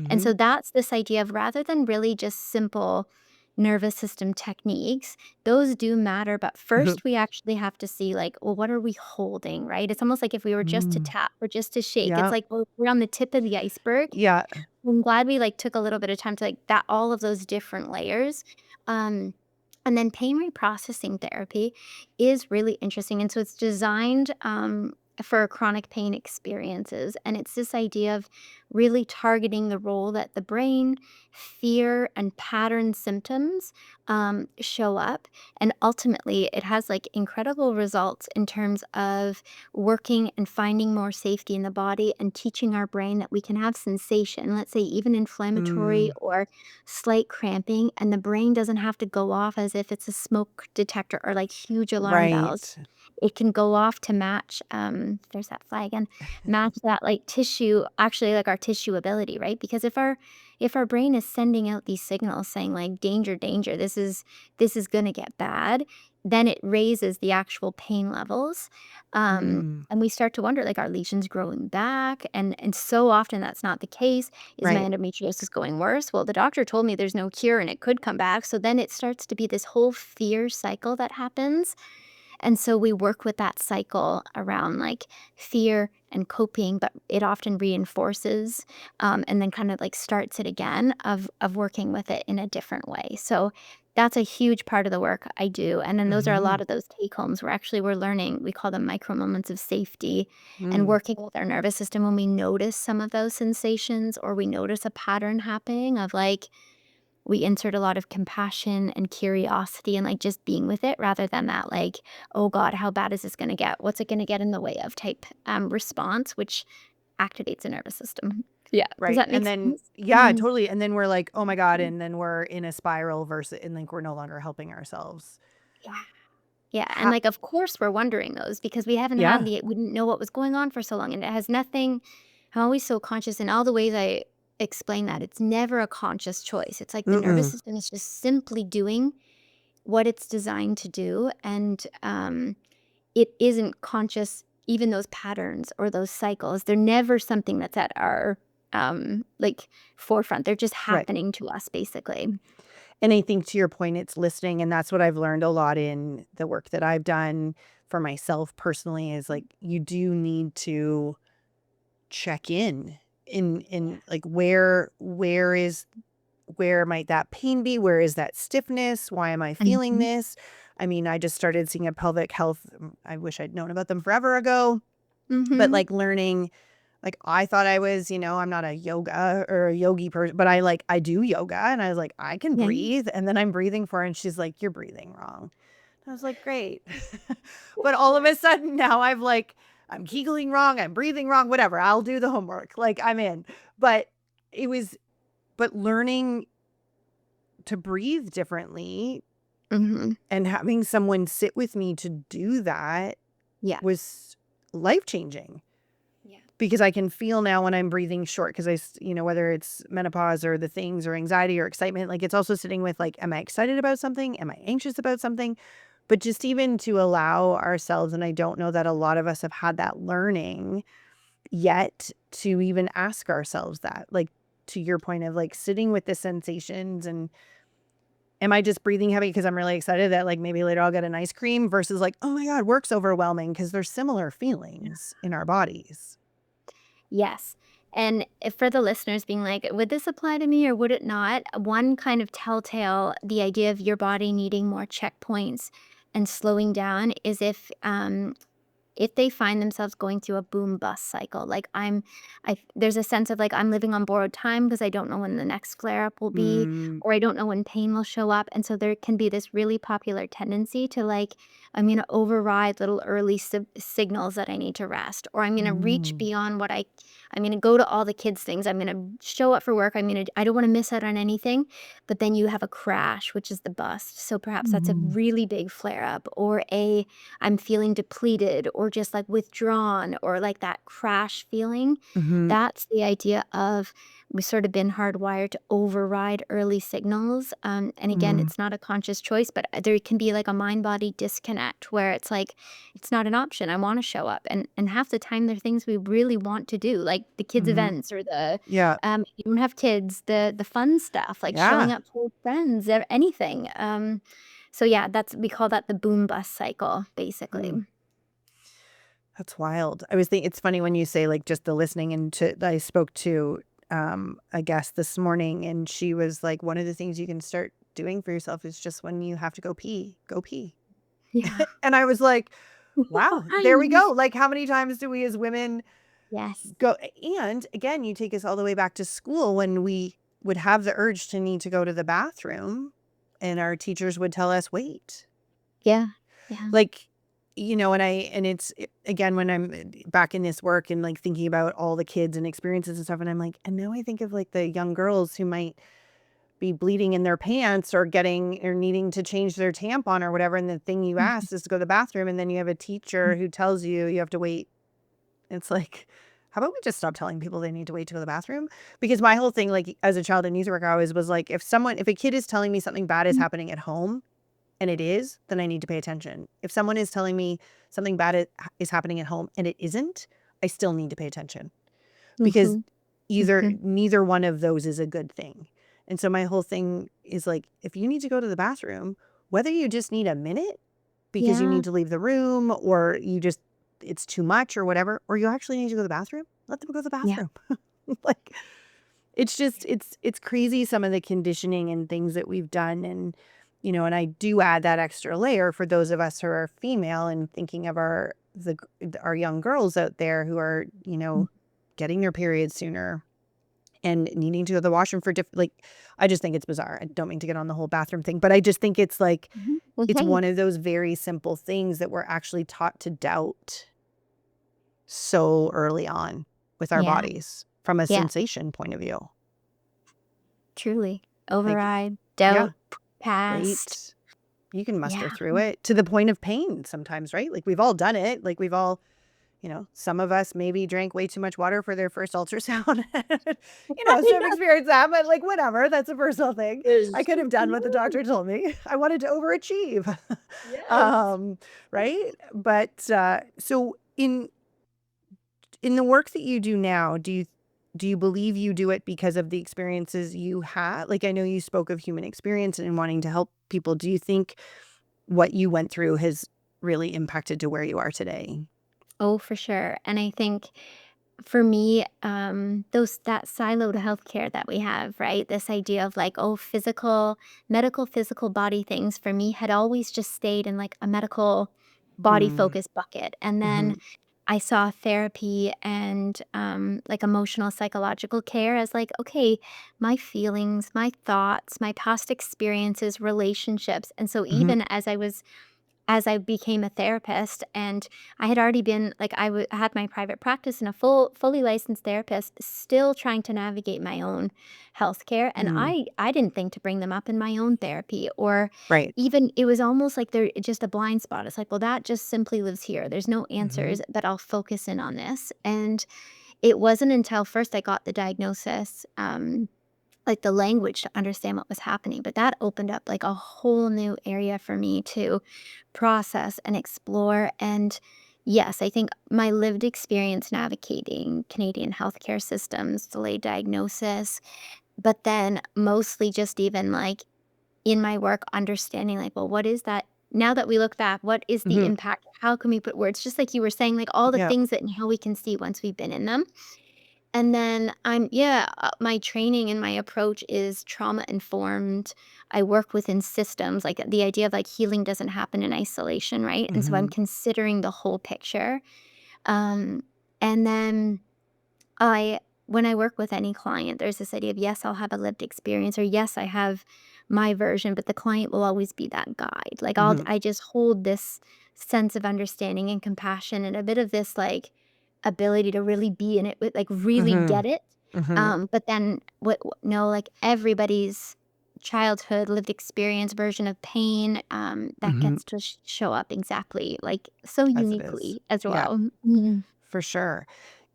And mhm, so that's this idea of, rather than really just simple, nervous system techniques, those do matter. But first, we actually have to see, like, well, what are we holding, right? It's almost like if we were just to Mm. tap or just to shake. It's Yeah. like, well, we're on the tip of the iceberg. Yeah. I'm glad we like took a little bit of time to like that all of those different layers. Um, and then pain reprocessing therapy is really interesting. And so it's designed for chronic pain experiences. And it's this idea of really targeting the role that the brain, fear, and pattern symptoms show up. And ultimately, it has like incredible results in terms of working and finding more safety in the body and teaching our brain that we can have sensation, let's say even inflammatory Mm. or slight cramping, and the brain doesn't have to go off as if it's a smoke detector or like huge alarm bells. Right. It can go off to match, there's that fly again, match that like tissue, actually like our tissue ability, right? Because if our brain is sending out these signals saying like danger, danger, this is gonna get bad, then it raises the actual pain levels. Mm. And we start to wonder, like, are lesions growing back? And so often that's not the case. Is my Right. endometriosis going worse? Well, the doctor told me there's no cure and it could come back. So then it starts to be this whole fear cycle that happens. And so we work with that cycle around like fear and coping, but it often reinforces and then kind of like starts it again of working with it in a different way. So that's a huge part of the work I do. And then those are a Mm-hmm. lot of those take homes where actually we're learning, we call them micro moments of safety and Mm. working with our nervous system when we notice some of those sensations or we notice a pattern happening of like, we insert a lot of compassion and curiosity and like just being with it rather than that like, oh God, how bad is this going to get? What's it going to get in the way of type response, which activates the nervous system. Yeah. Does Right. that make And then, sense? yeah, Mm. totally. And then we're like, oh my God. And then we're in a spiral versus, and like we're no longer helping ourselves. Yeah. Yeah. And Ha- like, of course, we're wondering those because yeah. we didn't know what was going on for so long. And it has nothing, I'm always so conscious in all the ways I explain that. It's never a conscious choice. It's like the nervous Mm-mm. system is just simply doing what it's designed to do. And it isn't conscious, even those patterns or those cycles. They're never something that's at our like forefront. They're just Right. happening to us basically. And I think to your point, it's listening. And that's what I've learned a lot in the work that I've done for myself personally is like, you do need to check in like where might that pain be? Where is that stiffness? Why am I feeling Mhm. this? I mean, I just started seeing a pelvic health. I wish I'd known about them forever ago, but Mhm. like learning, like I thought I was, I'm not a yoga or a yogi person, but I do yoga and I was like, I can Yeah. breathe. And then I'm breathing for her and she's like, you're breathing wrong. I was like, great. But all of a sudden now I'm Kegling wrong. I'm breathing wrong, whatever. I'll do the homework. Like I'm in. But it was, but learning to breathe differently Mhm. and having someone sit with me to do that Yeah. was life changing Yeah. because I can feel now when I'm breathing short because whether it's menopause or the things or anxiety or excitement, like it's also sitting with like, am I excited about something? Am I anxious about something? But just even to allow ourselves, and I don't know that a lot of us have had that learning yet to even ask ourselves that, like to your point of like sitting with the sensations and am I just breathing heavy because I'm really excited that like maybe later I'll get an ice cream versus like, oh my God, work's overwhelming because there's similar feelings in our bodies. Yes. And if for the listeners being like, would this apply to me or would it not? One kind of telltale, the idea of your body needing more checkpoints and slowing down is if they find themselves going through a boom bust cycle, like there's a sense of like I'm living on borrowed time because I don't know when the next flare up will be, Mm, or I don't know when pain will show up. And so there can be this really popular tendency to like, I'm going to override little early signals that I need to rest, or I'm going to reach mm, beyond I'm going to go to all the kids' things. I'm going to show up for work. I don't want to miss out on anything. But then you have a crash, which is the bust. So perhaps that's a mhm, really big flare up, or I'm feeling depleted or or just like withdrawn or like that crash feeling. Mm-hmm. That's the idea of we've sort of been hardwired to override early signals. And again, Mm-hmm. it's not a conscious choice, but there can be like a mind-body disconnect where it's like, it's not an option. I want to show up. And half the time there are things we really want to do, like the kids' Mm-hmm. events or the Yeah. you don't have kids, the fun stuff, like showing Yeah. up for friends or anything. So yeah, we call that the boom bust cycle, basically. Mm. That's wild. I was thinking it's funny when you say like just the listening, and I spoke to a guest this morning, and she was like, one of the things you can start doing for yourself is just when you have to go pee. Yeah. And I was like, wow, there we go. Like, how many times do we as women Yes. go? And again, you take us all the way back to school when we would have the urge to need to go to the bathroom, and our teachers would tell us, wait. Yeah. Yeah. Like, and it's again, when I'm back in this work and like thinking about all the kids and experiences and stuff, and I'm like, and now I think of like the young girls who might be bleeding in their pants or needing to change their tampon or whatever. And the thing you Mhm. asked is to go to the bathroom. And then you have a teacher who tells you you have to wait. It's like, how about we just stop telling people they need to wait to go to the bathroom? Because my whole thing, like as a child and youth worker, I always was like, if a kid is telling me something bad is happening at home, and it is, then I need to pay attention. If someone is telling me something bad is happening at home and it isn't, I still need to pay attention. Because Mhm. neither one of those is a good thing. And so my whole thing is like, if you need to go to the bathroom, whether you just need a minute because you Yeah. need to leave the room, or it's too much or whatever, or you actually need to go to the bathroom, let them go to the Yeah. bathroom. Like, it's just, it's crazy, some of the conditioning and things that we've done. And, and I do add that extra layer for those of us who are female and thinking of our young girls out there who are, getting their periods sooner and needing to go to the washroom for like, I just think it's bizarre. I don't mean to get on the whole bathroom thing, but I just think it's like, Well, it's hey. one of those very simple things that we're actually taught to doubt so early on with our Yeah. bodies from a Yeah. sensation point of view. Truly. Like, Override, yeah, doubt, past. right. You can muster Yeah. through it to the point of pain sometimes, right? Like we've all done it. Like we've all, some of us maybe drank way too much water for their first ultrasound. So I've experienced that, but like whatever, that's a personal thing. I could have done what the doctor told me. I wanted to overachieve. Yes. Right? But so in the work that you do now, do you believe you do it because of the experiences you had? Like, I know you spoke of human experience and wanting to help people. Do you think what you went through has really impacted to where you are today? Oh, for sure. And I think for me, that siloed healthcare that we have, right? This idea of like, oh, medical, physical body things for me had always just stayed in like a medical body Mm. focused bucket. And then Mhm. I saw therapy and like emotional psychological care as like, okay, my feelings, my thoughts, my past experiences, relationships. And so Mhm. even as I became a therapist, and I had already been like had my private practice and a fully licensed therapist, still trying to navigate my own healthcare, and Mm. I didn't think to bring them up in my own therapy, or Right. even it was almost like they're just a blind spot. It's like, well, that just simply lives here. There's no Mhm. answers, but I'll focus in on this. And it wasn't until first I got the diagnosis, like the language to understand what was happening. But that opened up like a whole new area for me to process and explore. And yes, I think my lived experience navigating Canadian healthcare systems, delayed diagnosis, but then mostly just even like in my work, understanding like, well, what is that? Now that we look back, what is the Mhm. impact? How can we put words? Just like you were saying, like all the Yeah. things that now we can see once we've been in them. And then my training and my approach is trauma informed. I work within systems, like the idea of like healing doesn't happen in isolation, right? And so I'm Mhm. considering the whole picture. Um, and then when I work with any client, there's this idea of yes, I'll have a lived experience, or yes, I have my version, but the client will always be that guide. Like Mhm. I just hold this sense of understanding and compassion and a bit of this like ability to really be in it with like really Mhm. get it. Mhm. But then no, like everybody's childhood lived experience version of pain that Hmm. gets to show up exactly like so As it is. uniquely as Yeah, well. Mhm. for sure.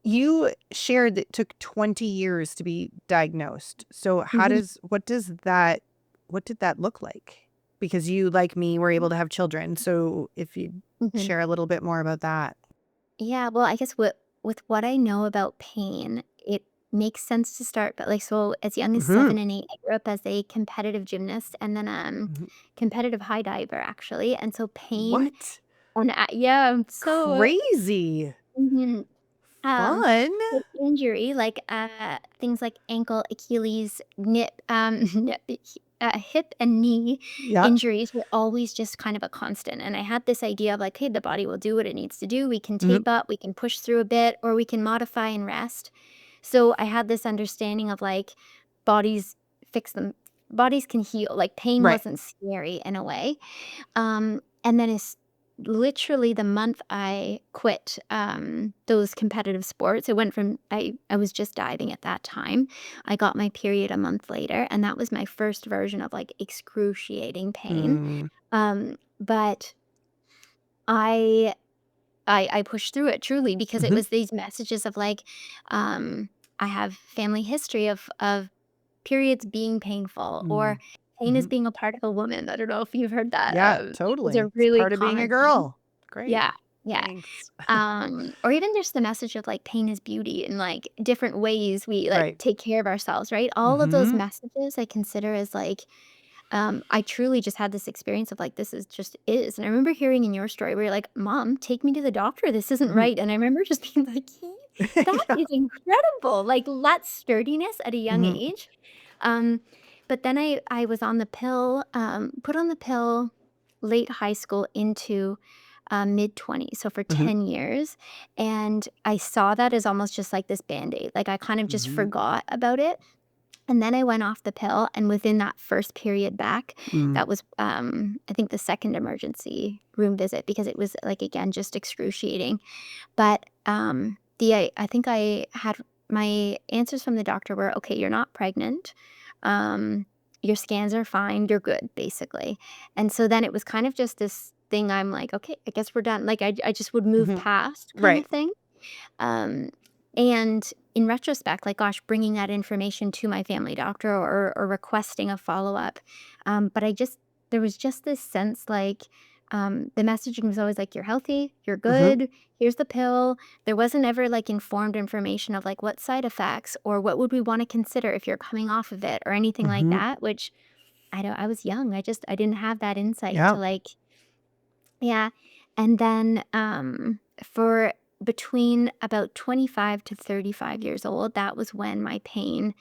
You shared that it took 20 years to be diagnosed. So Mhm. what did that look like? Because you, like me, were able to have children. So if you Mhm. share a little bit more about that. Yeah, well, I guess with what I know about pain, it makes sense to start, but like so as young as Hmm. 7 and 8, I grew up as a competitive gymnast and then competitive high diver actually. And so pain What? and yeah, so Crazy. mhm. Um, Fun. with injury, like, things like ankle, Achilles, hip and knee Yeah. injuries were always just kind of a constant, and I had this idea of like, "Hey, the body will do what it needs to do. We can Mhm. tape up, we can push through a bit, or we can modify and rest." So I had this understanding of like, bodies fix them bodies can heal, like, pain Right. wasn't scary in a way. And then it's literally the month I quit those competitive sports. It went from I was just diving at that time. I got my period a month later, and that was my first version of like excruciating pain. Mm. But I I pushed through it truly because it Mhm. was these messages of like, I have family history of periods being painful or Mm. pain is Mhm. being a part of a woman. I don't know if you've heard that. Yeah, It's a totally. It's really part of being a common thing. girl. Great. Yeah, yeah. Thanks. Or even just the message of like pain is beauty and like different ways we like Right. take care of ourselves, right? All of those Mhm. messages I consider as like, I truly just had this experience of like, this is just is. And I remember hearing in your story where you're like, Mom, take me to the doctor. This isn't Mhm. right. And I remember just being like, that Yeah. is incredible. Like that sturdiness at a young Mhm. age. Um, but then I was on the pill, put on the pill late high school into mid 20s, so for Mhm. 10 years. And I saw that as almost just like this band aid. Like I kind of just Mhm. forgot about it. And then I went off the pill. And within that first period back, Mm. that was, I think, the second emergency room visit because it was like, again, just excruciating. But I think I had my answers from the doctor were okay, you're not pregnant. Um, your scans are fine. You're good, basically. And so then it was kind of just this thing. I'm like, okay, I guess we're done. Like I just would move Mhm. past kind of Right. thing. Um, and in retrospect, like, gosh, bringing that information to my family doctor or requesting a follow up. But there was just this sense like the messaging was always like, you're healthy, you're Mhm. good, here's the pill. There wasn't ever like informed information of like what side effects or what would we want to consider if you're coming off of it or anything like Mhm. that, which I was young. I didn't have that insight Yeah. to like, yeah. And then for between about 25 to 35 years old, that was when my pain,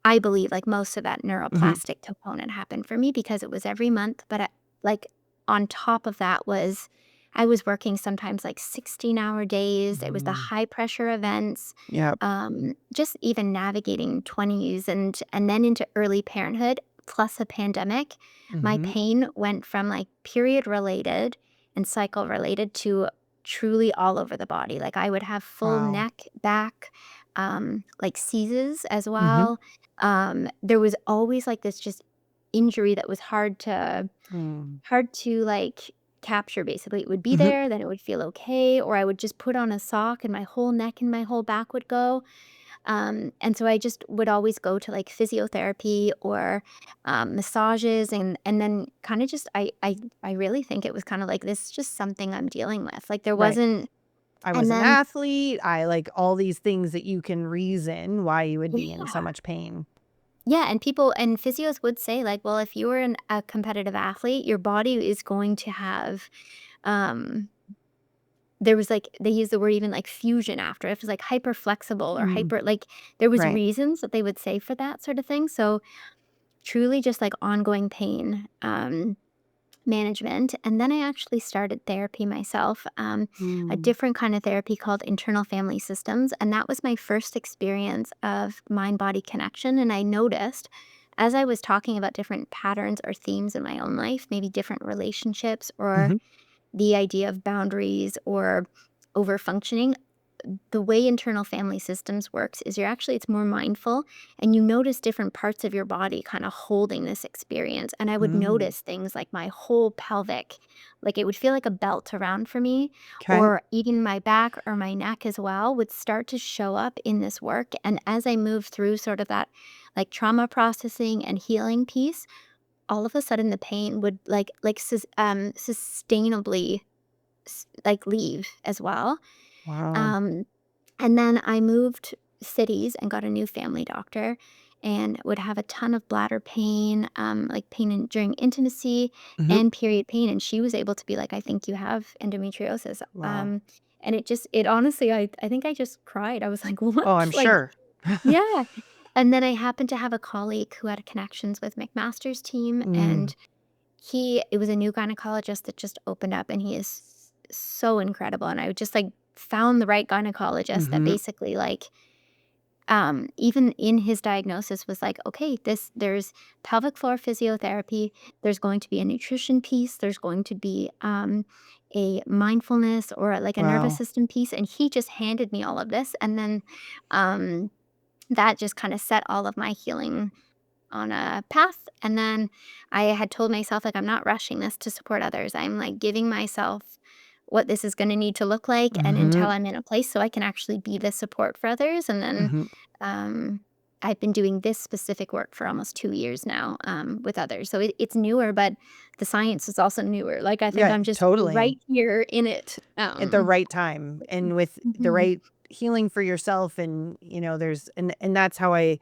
I believe, like most of that Mhm. neuroplastic component happened for me because it was every month. But like on top of that was I was working sometimes like 16-hour days. It was the Mhm. high pressure events, Yep. just even navigating 20s and then into early parenthood plus a pandemic. My Mhm. pain went from like period related and cycle related to truly all over the body. Like I would have full Wow. neck, back, like seizes as Mhm. well. There was always like this just injury that was Mm. hard to like capture basically. It would be Mhm. there, then it would feel okay, or I would just put on a sock and my whole neck and my whole back would go. And so I just would always go to like physiotherapy or massages and then kind of just I really think it was kind of like this is just something I'm dealing with. Like there Right. wasn't I was and an then athlete. I like all these things that you can reason why you would be in yeah. so much pain. Yeah, and people and physios would say like, well, if you were a competitive athlete, your body is going to have um there was like they use the word even like fusion after. It was like hyper flexible or Mm. hyper like there was Right. reasons that they would say for that sort of thing. So truly just like ongoing pain management. And then I actually started therapy myself, a Mm. different kind of therapy called internal family systems. And that was my first experience of mind body connection. And I noticed as I was talking about different patterns or themes in my own life, maybe different relationships or Mhm. the idea of boundaries or over functioning, the way internal family systems works is it's more mindful, and you notice different parts of your body kind of holding this experience. And I would Mm. notice things like my whole pelvic, like it would feel like a belt around for me, Okay. or even my back or my neck as well would start to show up in this work. And as I moved through sort of that like trauma processing and healing piece, all of a sudden the pain would sustainably like leave as well. Wow. Um, and then I moved cities and got a new family doctor and would have a ton of bladder pain, like pain during intimacy Hmm. and period pain. And she was able to be like, I think you have endometriosis. Wow. And it honestly, I think I just cried. I was like, what? Oh, I'm Like, sure. yeah. And then I happened to have a colleague who had connections with McMaster's team, Mm. and it was a new gynecologist that just opened up, and he is so incredible. And I just like found the right gynecologist that Hmm. basically like, even in his diagnosis was like, okay, there's pelvic floor physiotherapy, there's going to be a nutrition piece, there's going to be a mindfulness or like a nervous Wow. system piece. And he just handed me all of this. And then um, that just kind of set all of my healing on a path. And then I had told myself, like, I'm not rushing this to support others. I'm like giving myself what this is going to need to look like, and Hmm. until I'm in a place so I can actually be the support for others. And then Hmm. um, I've been doing this specific work for almost 2 years now, with others. So it's newer, but the science is also newer. Like, I think Yeah, I'm just totally. right here in it. At the right time and with the Mhm. right healing for yourself. And there's and that's how I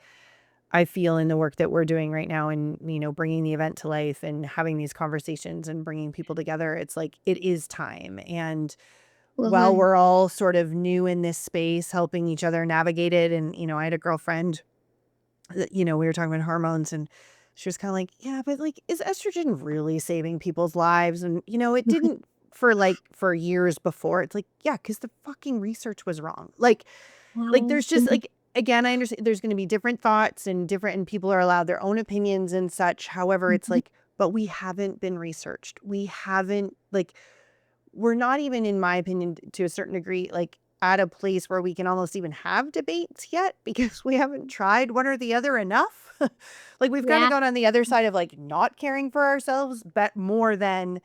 feel in the work that we're doing right now, and bringing the event to life and having these conversations and bringing people together. It's like it is time. And while Well, we're all sort of new in this space, helping each other navigate it. And I had a girlfriend that, we were talking about hormones, and she was kind of like, yeah, but like, is estrogen really saving people's lives? And it didn't for years before. It's like, yeah, because the fucking research was wrong. Like wow. there's just like, again, I understand there's going to be different thoughts and people are allowed their own opinions and such. However, it's Mhm. like, but we haven't been researched. We haven't, like, we're not even, in my opinion, to a certain degree, like at a place where we can almost even have debates yet, because we haven't tried one or the other enough. Like we've kind of Yeah. gone on the other side of like not caring for ourselves, but more than,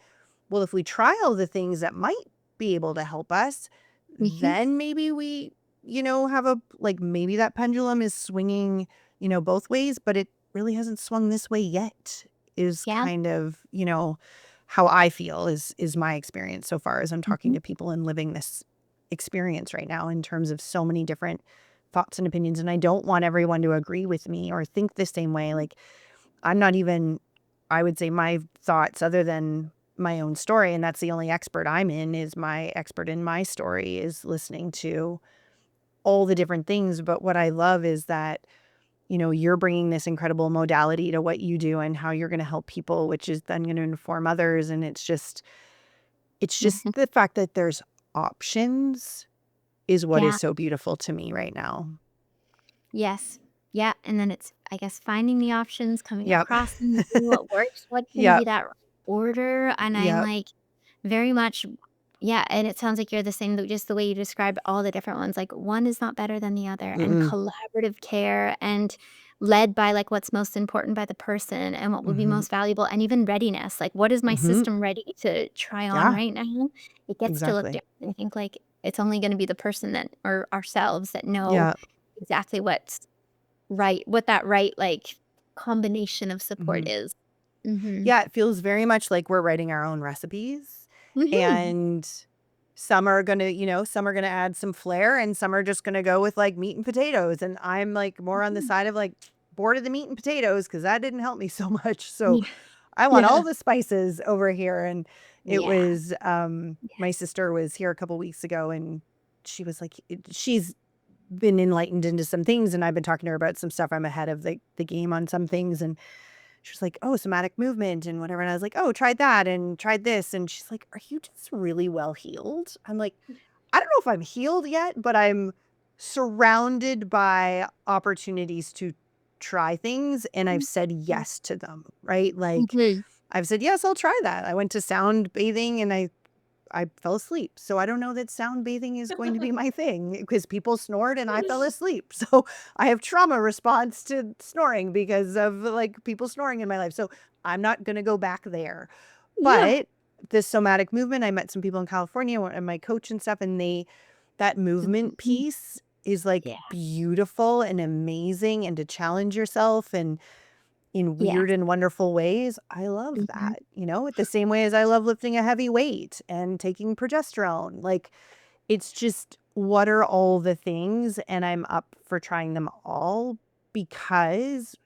well, if we try all the things that might be able to help us, Mhm. then maybe we, have a, like, maybe that pendulum is swinging, both ways, but it really hasn't swung this way yet, is Yeah. kind of, how I feel is my experience so far as I'm talking Mhm. to people and living this experience right now in terms of so many different thoughts and opinions. And I don't want everyone to agree with me or think the same way. Like, I'm not even, I would say my thoughts, other than my own story, and that's the only expert I'm in, is my expert in my story, is listening to all the different things. But what I love is that, you're bringing this incredible modality to what you do and how you're going to help people, which is then going to inform others. And it's just Mhm. the fact that there's options is what is Yeah. so beautiful to me right now. Yes. Yeah, and then it's, I guess, finding the options, coming Yep. across them, seeing what works, what's gonna be Yep. that right order, and I'm, Yep. like, very much, yeah, and it sounds like you're the same, just the way you described all the different ones, like, one is not better than the other, and Mm-mm. collaborative care, and led by, like, what's most important by the person, and what would be Mm-hmm. most valuable, and even readiness, like, what is my Mm-hmm. system ready to try on Yeah, right now? It gets to look exactly. different. I think, like, it's only gonna be the person that, or ourselves, that know Yeah. exactly what's right, what that right, like, combination of support Mm-hmm. is. Mhm. Yeah, it feels very much like we're writing our own recipes, Mhm. and some are gonna add some flair, and some are just gonna go with like meat and potatoes. And I'm like more on the Mhm. side of like bored of the meat and potatoes because that didn't help me so much. So Yeah. I want all Yeah. the spices over here. And it Yeah. was my Yes. sister was here a couple weeks ago, and she was like, she's been enlightened into some things, and I've been talking to her about some stuff. I'm ahead of the game on some things. And she was like, "Oh, somatic movement and whatever." And I was like, "Oh, tried that and tried this." And she's like, "Are you just really well healed?" I'm like, "I don't know if I'm healed yet, but I'm surrounded by opportunities to try things, and I've said Mhm. yes to them." Right? Like, Mhm. I've said, "Yes, I'll try that." I went to sound bathing, and I I fell asleep. So I don't know that sound bathing is going to be my thing because people snored and I fell asleep. So I have trauma response to snoring because of like people snoring in my life. So I'm not going to go back there. Yeah. But this somatic movement, I met some people in California and my coach and stuff, and that movement Mhm. piece is like Yeah. beautiful and amazing, and to challenge yourself and in Yeah. weird and wonderful ways. I love Mhm. that, the same way as I love lifting a heavy weight and taking progesterone. Like, it's just, what are all the things? And I'm up for trying them all because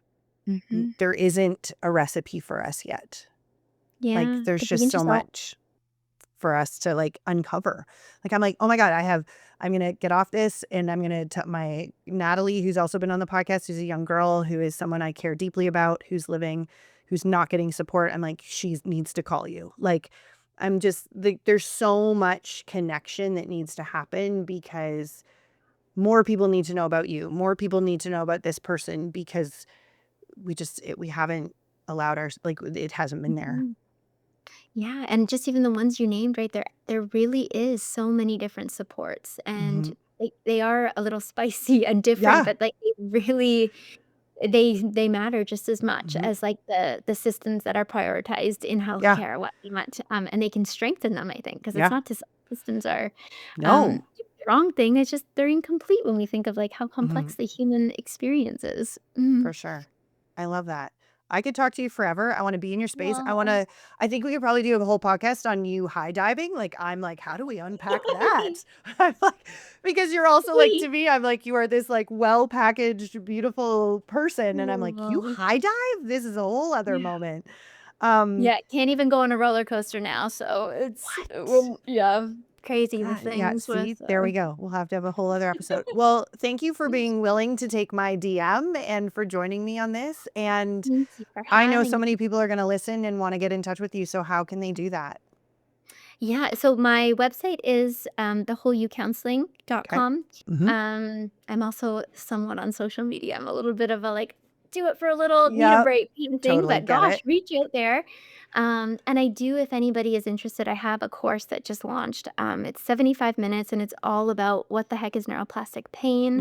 Mhm. there isn't a recipe for us yet. Like, Yeah, there's because we just can so just all much for us to like uncover. Like, I'm like, oh my God, I'm going to get off this and I'm going to tell my Natalie, who's also been on the podcast, who's a young girl, who is someone I care deeply about, who's not getting support. I'm like, she needs to call you. Like, there's so much connection that needs to happen because more people need to know about you. More people need to know about this person because we haven't allowed it hasn't been there. Mhm. Yeah, and just even the ones you named right there really is so many different supports, and Hmm. they are a little spicy and different, Yeah. but, like, they matter just as much Hmm. as, like, the systems that are prioritized in Yeah. healthcare, what we want, and they can strengthen them, I think, because it's Yeah. not to say systems are, No. the wrong thing, it's just they're incomplete when we think of, like, how Hmm. complex the human experience is. Mhm. For sure. I love that. I could talk to you forever. I want to be in your space. Aw. I think we could probably do a whole podcast on you high diving. Like, I'm like, how do we unpack that? I'm like, because you're also like, to Wait. me, I'm like, you are this like well packaged, beautiful person. And I'm like, you Aw. high dive? This is a whole other Yeah. moment. Um, Yeah, can't even go on a roller coaster now, so it's what? well, yeah, crazy the God, yeah, things see, with, there we go. We'll have to have a whole other episode. Well, thank you for being willing to take my DM and for joining me on this. And thank you for I know so having many me. people are going to listen and want to get in touch with you. So how can they do that? Yeah, so my website is, Okay. thewholeyoucounseling.com. Hmm. I'm also somewhat on social media. I'm a little bit of a, like, do it for a little, need a Yep. break kind of thing, Totally but get gosh, it. reach out there. And I do, if anybody is interested, I have a course that just launched. It's 75 minutes and it's all about what the heck is neuroplastic pain.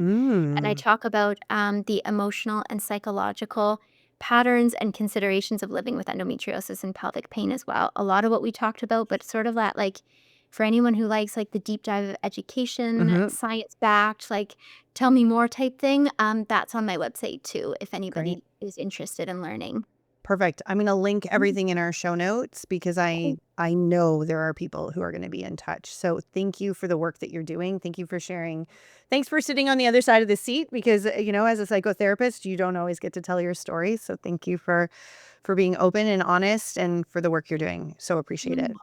And I Mm. talk about the emotional and psychological patterns and considerations of living with endometriosis and pelvic pain as well. A lot of what we talked about, but sort of that, like, for anyone who likes like the deep dive of education, Hmm. science backed, like, tell me more type thing. That's on my website too, if Great. anybody is interested in learning. Perfect. I'm going to link Mm, everything in our show notes because cool. I know there are people who are going to be in touch. So thank you for the work that you're doing. Thank you for sharing. Thanks for sitting on the other side of the seat because as a psychotherapist, you don't always get to tell your story. So thank you for being open and honest and for the work you're doing. So appreciate Mm, it.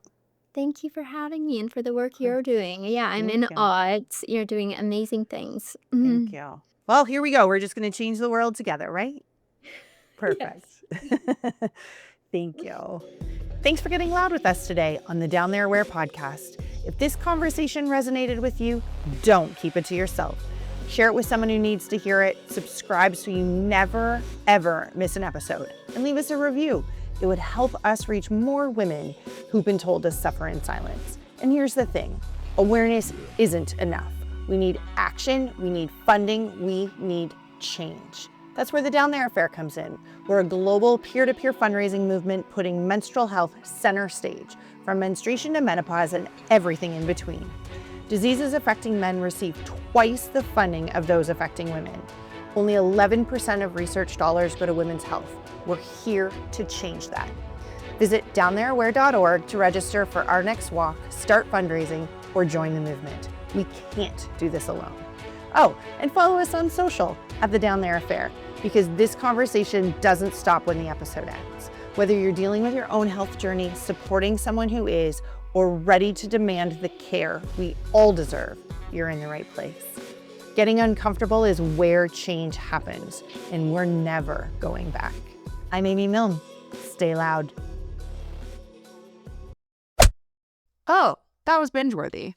Thank you for having me and for the work Cool. you're doing. Yeah, I'm Thank in you. awe. You're doing amazing things. Thank you. Well, here we go. We're just going to change the world together, right? Perfect. Yes. Thank you. Thanks for getting loud with us today on the Down There Where podcast. If this conversation resonated with you, don't keep it to yourself. Share it with someone who needs to hear it. Subscribe so you never, ever miss an episode. And leave us a review. It would help us reach more women who've been told to suffer in silence. And here's the thing, awareness isn't enough. We need action, we need funding, we need change. That's where the Down There Affair comes in. We're a global peer-to-peer fundraising movement putting menstrual health center stage, from menstruation to menopause and everything in between. Diseases affecting men receive twice the funding of those affecting women. Only 11% of research dollars go to women's health. We're here to change that. Visit downtherewhere.org to register for our next walk, start fundraising, or join the movement. We can't do this alone. Oh, and follow us on social at the Down There Affair, because this conversation doesn't stop when the episode ends. Whether you're dealing with your own health journey, supporting someone who is, or ready to demand the care we all deserve, you're in the right place. Getting uncomfortable is where change happens, and we're never going back. I'm Amy Milne. Stay loud. Oh, that was binge-worthy.